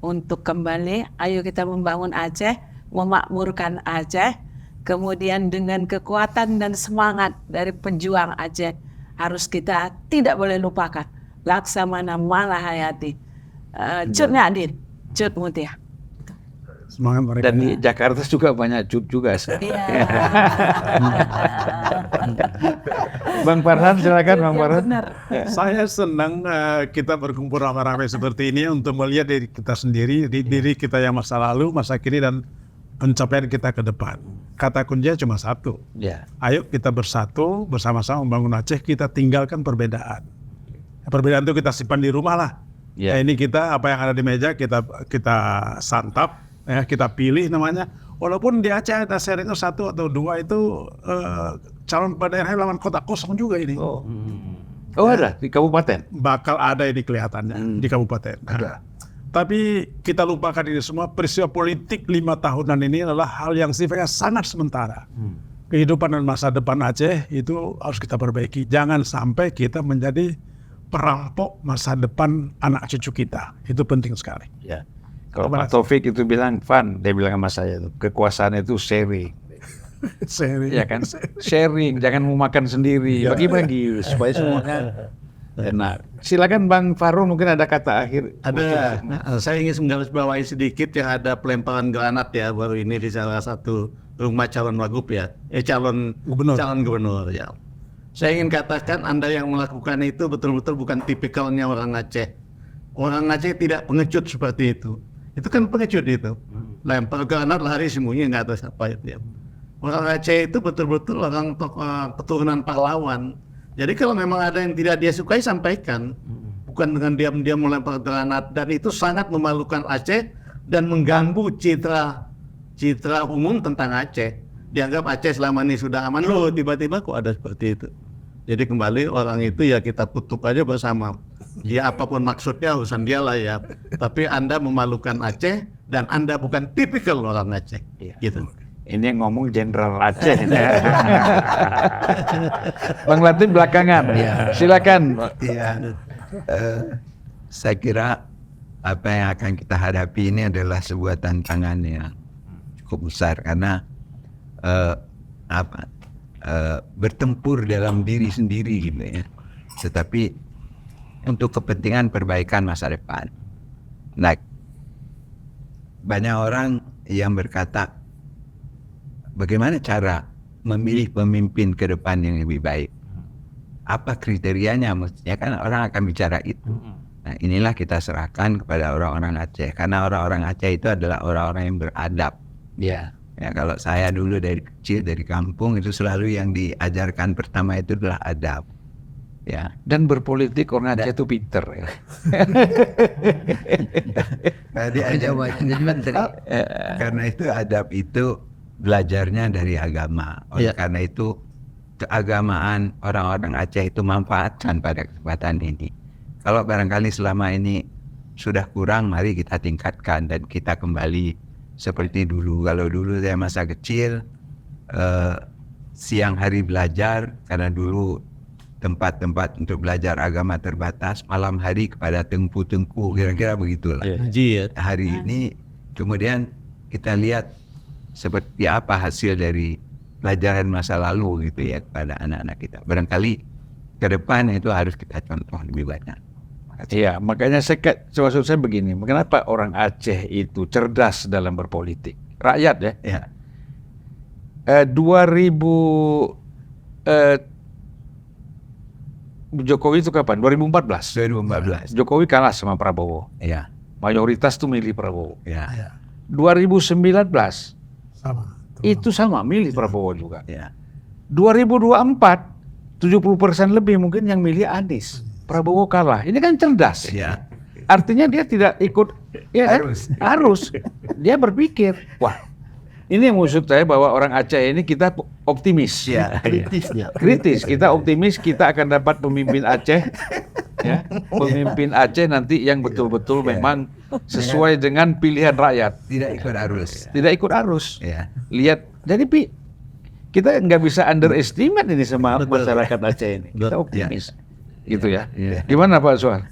S8: untuk kembali, ayo kita membangun Aceh, memakmurkan Aceh, kemudian dengan kekuatan dan semangat dari pejuang Aceh harus kita tidak boleh lupakan Laksamana Malahayati, Cut Nyadin, Cut Mutia.
S7: Semangat mereka.
S5: Dan di Jakarta juga banyak cut juga. Bang Farhan, silakan Bang Farhan.
S7: Saya senang kita berkumpul ramai-ramai seperti ini untuk melihat diri kita sendiri, diri kita yang masa lalu, masa kini, dan pencapaian kita ke depan. Kata kuncinya cuma satu. Ayo kita bersatu, bersama-sama membangun Aceh, kita tinggalkan perbedaan. Perbedaan itu kita simpan di rumah lah. Ini kita, apa yang ada di meja, kita santap, kita pilih namanya. Walaupun di Aceh ada seri itu 1 atau 2 itu calon pada daerah lawan kota kosong juga ini.
S5: Ada di kabupaten.
S7: Bakal ada ini kelihatannya di kabupaten. Ada. Tapi kita lupakan ini semua. Peristiwa politik 5 tahunan ini adalah hal yang sifatnya sangat sementara. Kehidupan dan masa depan Aceh itu harus kita perbaiki. Jangan sampai kita menjadi perampok masa depan anak cucu kita. Itu penting sekali.
S5: Kalau Pak Taufik itu bilang, dia bilang sama saya, kekuasaan itu sharing. Ya kan? Sharing, jangan mau makan sendiri, bagi-bagi supaya semuanya enak. Silakan Bang Farul, mungkin ada kata akhir.
S6: Ada, saya ingin menggarisbawahi sedikit yang ada pelemparan granat ya baru ini di salah satu rumah calon wagub calon gubernur ya. Saya ingin katakan Anda yang melakukan itu betul-betul bukan tipikalnya orang Aceh. Orang Aceh tidak pengecut seperti itu. Itu kan pengecut itu. Lempar granat lari sembunyi nggak tahu siapa itu ya. Orang Aceh itu betul-betul orang keturunan pahlawan. Jadi kalau memang ada yang tidak dia sukai sampaikan. Bukan dengan diam-diam melempar granat. Dan itu sangat memalukan Aceh dan mengganggu citra umum tentang Aceh. Dianggap Aceh selama ini sudah aman, loh tiba-tiba kok ada seperti itu. Jadi kembali orang itu ya kita kutuk aja bersama. Ya apapun maksudnya urusan dia lah ya. Tapi Anda memalukan Aceh dan Anda bukan tipikal orang Aceh. Gitu.
S5: Ini yang ngomong Jenderal Aceh. Bang Latif belakangan. Silakan.
S1: Saya kira apa yang akan kita hadapi ini adalah sebuah tantangan yang cukup besar karena bertempur dalam diri sendiri gitu ya. Tetapi untuk kepentingan perbaikan masa depan. Nah, banyak orang yang berkata, bagaimana cara memilih pemimpin ke depan yang lebih baik? Apa kriterianya? Mestinya kan orang akan bicara itu. Nah, inilah kita serahkan kepada orang-orang Aceh. Karena orang-orang Aceh itu adalah orang-orang yang beradab. Ya, kalau saya dulu dari kecil, dari kampung, itu selalu yang diajarkan pertama itu adalah adab. Ya.
S5: Dan berpolitik orang Aceh itu pinter. Ya.
S1: Karena itu adab itu belajarnya dari agama. Karena itu keagamaan orang-orang Aceh itu manfaatkan pada kesempatan ini. Kalau barangkali selama ini sudah kurang, mari kita tingkatkan dan kita kembali seperti dulu. Kalau dulu saya masa kecil siang hari belajar, karena dulu tempat-tempat untuk belajar agama terbatas, malam hari kepada tengku-tengku, kira-kira begitulah.
S6: Haji ya.
S1: Hari ini kemudian kita lihat seperti apa hasil dari pelajaran masa lalu gitu ya kepada anak-anak kita. Barangkali ke depan itu harus kita contoh lebih banyak.
S5: Iya, makanya maksud saya begini, kenapa orang Aceh itu cerdas dalam berpolitik? Rakyat ya.
S1: Ya.
S5: 2000 Jokowi itu kapan? 2014.
S1: 2014.
S5: Jokowi kalah sama Prabowo.
S1: Ya.
S5: Mayoritas tuh milih Prabowo.
S1: Ya.
S5: 2019
S7: Sama.
S5: itu sama milih Prabowo juga.
S1: Ya.
S5: 2024 70% lebih mungkin yang milih Anies. Prabowo kalah. Ini kan cerdas.
S1: Ya.
S5: Artinya dia tidak ikut ya kan? Harus. Dia berpikir, wah, ini yang maksud saya bahwa orang Aceh ini kita optimis.
S1: Ya.
S5: Kritis. Kita optimis kita akan dapat pemimpin Aceh. Ya, pemimpin Aceh nanti yang betul-betul memang sesuai dengan pilihan rakyat.
S1: Tidak ikut arus.
S5: Tidak ikut arus.
S1: Ya.
S5: Lihat, jadi kita nggak bisa underestimate ini sama masyarakat Aceh ini. Kita optimis. Gitu ya.
S1: Ya.
S5: Gimana Pak Suhar?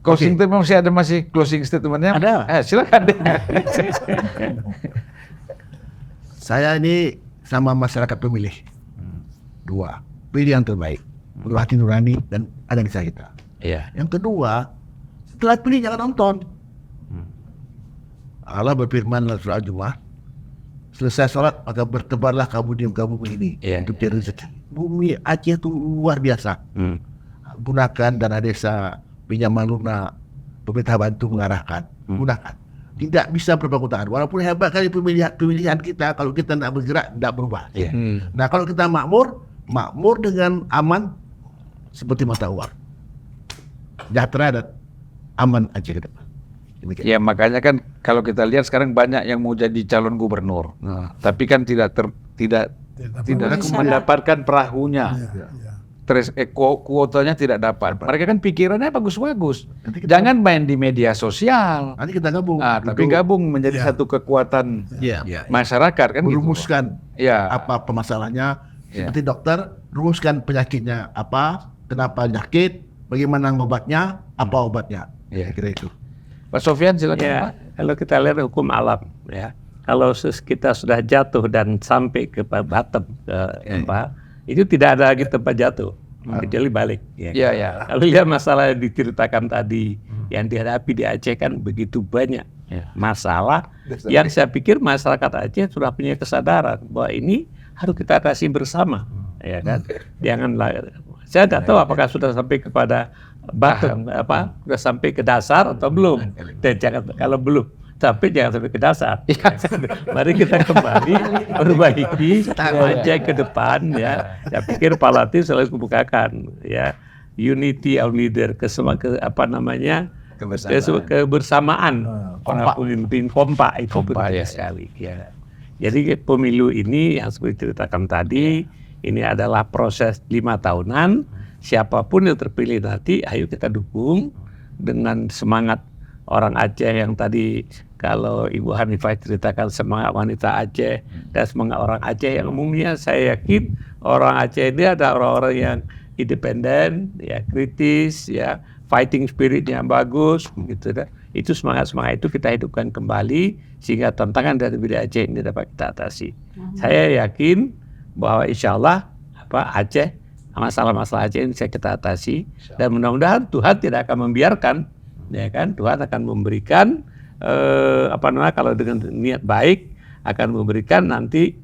S5: Closing statement masih closing statementnya?
S6: Ada.
S5: Silakan.
S4: Saya ini sama masyarakat pemilih. Dua, pilih yang terbaik. Penuh hati nurani dan ada kisah kita.
S5: Iya.
S4: Yang kedua, setelah pilih jangan nonton. Allah berfirman dalam surah Al-Jumu'ah, selesai sholat maka bertebarlah kamu di bumi ini untuk cari rezeki. Bumi Aceh itu luar biasa. Gunakan dana desa, pinjaman lunak, pemerintah bantu mengarahkan. Gunakan. Tidak bisa berpangku tangan. Walaupun hebat kali pemilihan kita, kalau kita tidak bergerak, tidak berubah. Nah kalau kita makmur dengan aman seperti mata uang. Sejahtera dan aman aja ke depan. Demikian.
S5: Ya makanya kan kalau kita lihat sekarang banyak yang mau jadi calon gubernur, tapi kan tidak mendapatkan perahunya, kuotanya tidak dapat. Mereka kan pikirannya bagus-bagus. Jangan main di media sosial.
S4: Nanti kita gabung.
S5: Tapi gabung menjadi satu kekuatan masyarakat kan.
S4: Merumuskan apa permasalahannya.
S5: Ya.
S4: Seperti dokter rumuskan penyakitnya apa, kenapa penyakit, bagaimana obatnya, apa obatnya. Kira itu.
S5: Pak Sofyan silakan.
S3: Ya,
S5: Pak.
S3: kalau kita lihat hukum alam, ya, kalau kita sudah jatuh dan sampai ke bottom, itu tidak ada lagi tempat jatuh, kecuali balik.
S5: Ya.
S3: Kalau lihat masalah yang diceritakan tadi, yang dihadapi di Aceh kan begitu banyak masalah, yang saya pikir masyarakat Aceh sudah punya kesadaran bahwa ini harus kita atasi bersama, ya kan? Janganlah. Saya tidak tahu apakah sudah sampai kepada bottom, sudah sampai ke dasar atau belum. Dan kalau belum sampai jangan sampai ke dasar. Mari kita kembali perbaiki Aceh ke depan ya. Saya pikir Pak Latif selalu membukakan ya unity our leader kebersamaan para pemimpin kompak itu penting sekali. Ya. Jadi pemilu ini yang seperti ceritakan tadi, ini adalah proses 5 tahunan. Siapapun yang terpilih nanti, ayo kita dukung dengan semangat orang Aceh yang tadi kalau Ibu Hanifah ceritakan semangat wanita Aceh dan semangat orang Aceh yang umumnya saya yakin orang Aceh ini ada orang-orang yang independen, ya kritis, ya fighting spirit yang bagus, gitu kan. Itu semangat itu kita hidupkan kembali sehingga tantangan dari budaya Aceh ini dapat kita atasi. Saya yakin bahwa insya Allah Aceh masalah-masalah Aceh ini bisa kita atasi dan mudah-mudahan Tuhan tidak akan membiarkan, ya kan? Tuhan akan memberikan kalau dengan niat baik akan memberikan nanti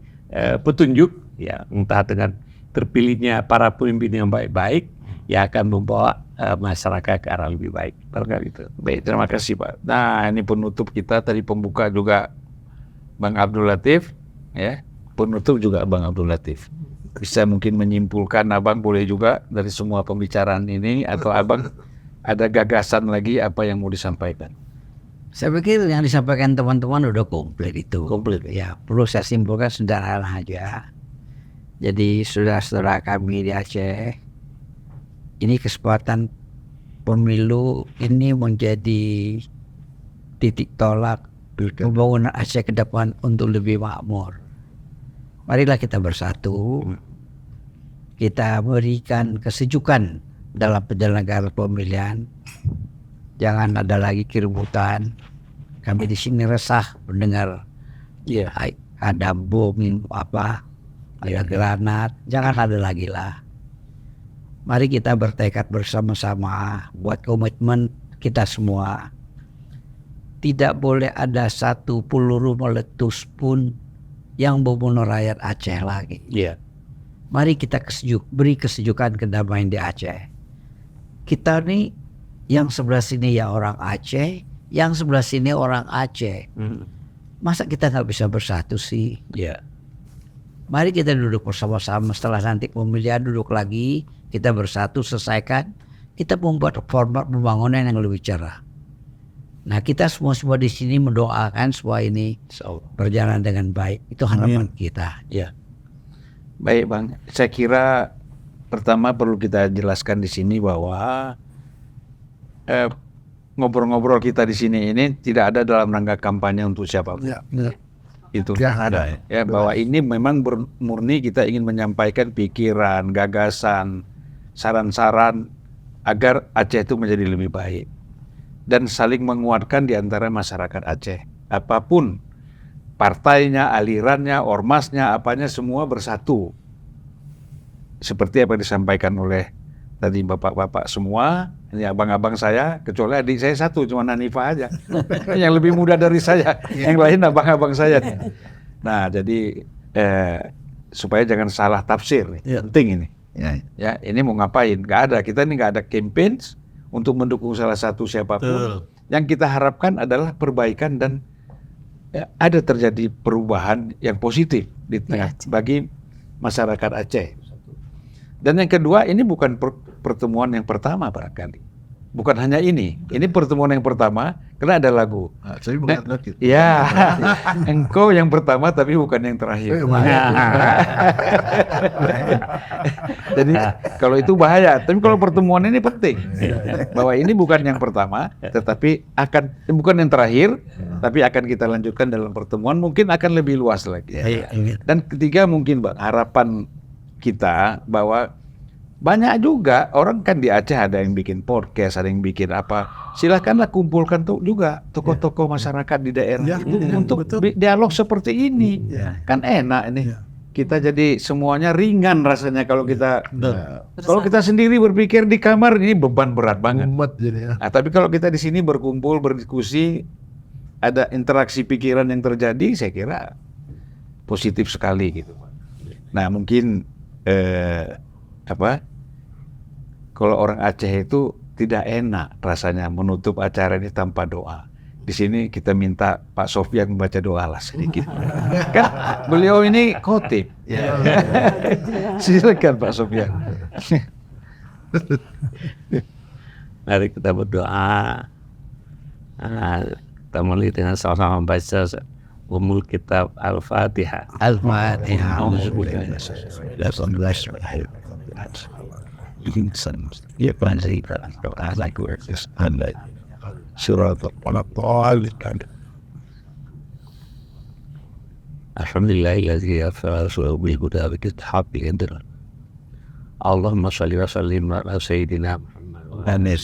S3: petunjuk, ya entah dengan terpilihnya para pemimpin yang baik-baik yang akan membawa masyarakat ke arah lebih baik. Barangkali itu.
S5: Baik, terima kasih Pak. Nah, ini penutup kita tadi pembuka juga Bang Abdul Latif, ya. Penutup juga Bang Abdul Latif. Bisa mungkin menyimpulkan Abang boleh juga dari semua pembicaraan ini atau Abang ada gagasan lagi apa yang mau disampaikan?
S2: Saya pikir yang disampaikan teman-teman udah komplit itu.
S5: Komplit.
S2: Ya, perlu saya simpulkan sederhana aja. Jadi saudara-saudara kami di Aceh, ini kesempatan pemilu ini menjadi titik tolak pembangunan Aceh ke depan untuk lebih makmur. Marilah kita bersatu, kita berikan kesejukan dalam penyelenggaraan pemilihan. Jangan ada lagi keributan. Kami di sini resah mendengar ada bom ada granat. Jangan ada lagi lah. Mari kita bertekad bersama-sama buat komitmen kita semua. Tidak boleh ada satu peluru meletus pun yang membunuh rakyat Aceh lagi. Mari kita beri kesejukan kedamaian di Aceh. Kita nih yang sebelah sini ya orang Aceh, yang sebelah sini orang Aceh. Masa kita nggak bisa bersatu sih? Mari kita duduk bersama-sama setelah nanti pemilihan, duduk lagi, kita bersatu, selesaikan. Kita membuat format pembangunan yang lebih cerah. Nah, kita semua di sini mendoakan semua ini berjalan dengan baik. Itu harapan kita.
S5: Baik Bang, saya kira pertama perlu kita jelaskan di sini bahwa ngobrol-ngobrol kita di sini ini tidak ada dalam rangka kampanye untuk siapapun. Itu
S4: ada.
S5: Ya, bahwa ini memang murni kita ingin menyampaikan pikiran, gagasan, saran-saran agar Aceh itu menjadi lebih baik dan saling menguatkan di antara masyarakat Aceh. Apapun partainya, alirannya, ormasnya, apanya semua bersatu. Seperti apa yang disampaikan oleh tadi bapak-bapak semua, ini abang-abang saya, kecuali adik saya satu, cuma Hanifah aja. Yang lebih muda dari saya, yang lain abang-abang saya. Nah, jadi supaya jangan salah tafsir, penting ini. Ya, ini mau ngapain? Nggak ada, kita ini nggak ada campaign untuk mendukung salah satu siapapun. Yang kita harapkan adalah perbaikan dan ada terjadi perubahan yang positif di tengah bagi masyarakat Aceh. Dan yang kedua, ini bukan pertemuan yang pertama barangkali. Bukan hanya ini pertemuan yang pertama karena ada lagu.
S4: Saya bukan lagi.
S5: Ya, engkau yang pertama tapi bukan yang terakhir. Jadi kalau itu bahaya. Tapi kalau pertemuan ini penting, bahwa ini bukan yang pertama, tetapi bukan yang terakhir, tapi akan kita lanjutkan dalam pertemuan mungkin akan lebih luas lagi. Dan ketiga mungkin Bang, harapan kita bahwa banyak juga orang kan di Aceh ada yang bikin podcast, ada yang bikin apa. Silakanlah kumpulkan juga tokoh-tokoh masyarakat di daerah itu untuk dialog seperti ini. Kan enak ini. Kita jadi semuanya ringan rasanya kalau kita kalau kita sendiri berpikir di kamar ini beban berat banget. Nah, tapi kalau kita di sini berkumpul, berdiskusi, ada interaksi pikiran yang terjadi, saya kira positif sekali gitu. Nah, mungkin kalau orang Aceh itu tidak enak rasanya menutup acara ini tanpa doa. Di sini kita minta Pak Sofyan membaca doa lah sedikit. Kan beliau ini khotib. Silakan Pak Sofyan.
S3: Mari kita berdoa. Kita mulai dengan sama-sama membaca umul kitab Al-Fatihah.
S2: Al-Fatihah.
S3: Alhamdulillahilladzi arsalal rasulahu bil huda wa dinil haqqi liyudhhirahu. Allahumma shalli wa sallim ala sayyidina Muhammad.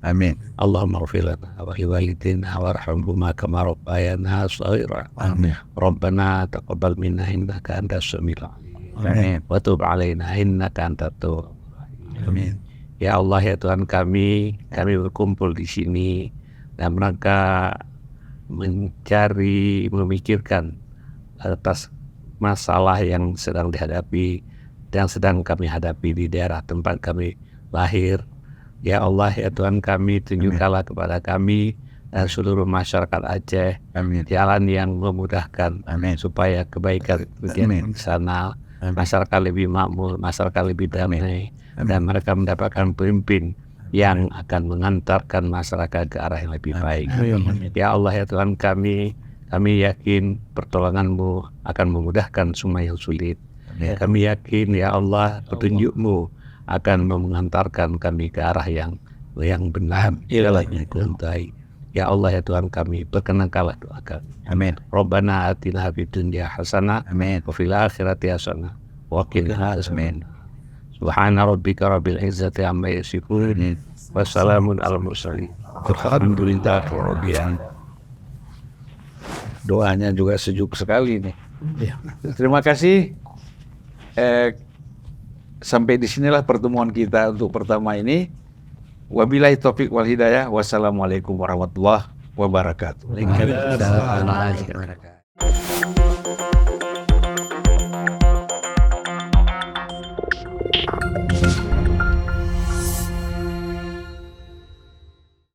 S1: Amin.
S3: Allahumma ighfir lana wa liwalidayna warhamhuma kama rabbayana shaghira.
S1: Amin.
S3: Rabbana taqabbal minna innaka antas samiul alim.
S1: Amin.
S3: Wa tub 'alaina innaka antat tawwabur rahim.
S1: Amin.
S3: Ya Allah ya Tuhan kami berkumpul di sini dalam rangka mencari, memikirkan atas masalah yang sedang dihadapi, yang sedang kami hadapi di daerah tempat kami lahir. Ya Allah ya Tuhan kami, tunjukkanlah kepada kami dan seluruh masyarakat Aceh jalan yang memudahkan supaya kebaikan terjadi di sana. Masyarakat lebih makmur, masyarakat lebih damai, dan mereka mendapatkan pemimpin yang akan mengantarkan masyarakat ke arah yang lebih baik. Ya Allah ya Tuhan kami yakin pertolongan-Mu akan memudahkan semua yang sulit. Kami yakin ya Allah petunjuk-Mu akan mengantarkan kami ke arah yang benar, yang baik. Ya Allah ya Tuhan kami, perkenankanlah doa kami.
S1: Amin.
S3: Rabbana atina fid dunya hasanah
S1: Amin.
S3: wa fil akhirati hasanah wa qina adzabannar. Subhana rabbika rabbil izzati amma yasifun. Wassalamun alal mursalin. Alhamdulillahi rabbil alamin.
S5: Doanya juga sejuk sekali nih. Terima kasih. Sampai di sinilah pertemuan kita untuk pertama ini. Wabillahi taufiq wal hidayah. Wassalamualaikum warahmatullahi wabarakatuh.
S2: Waalaikumsalam warahmatullahi wabarakatuh.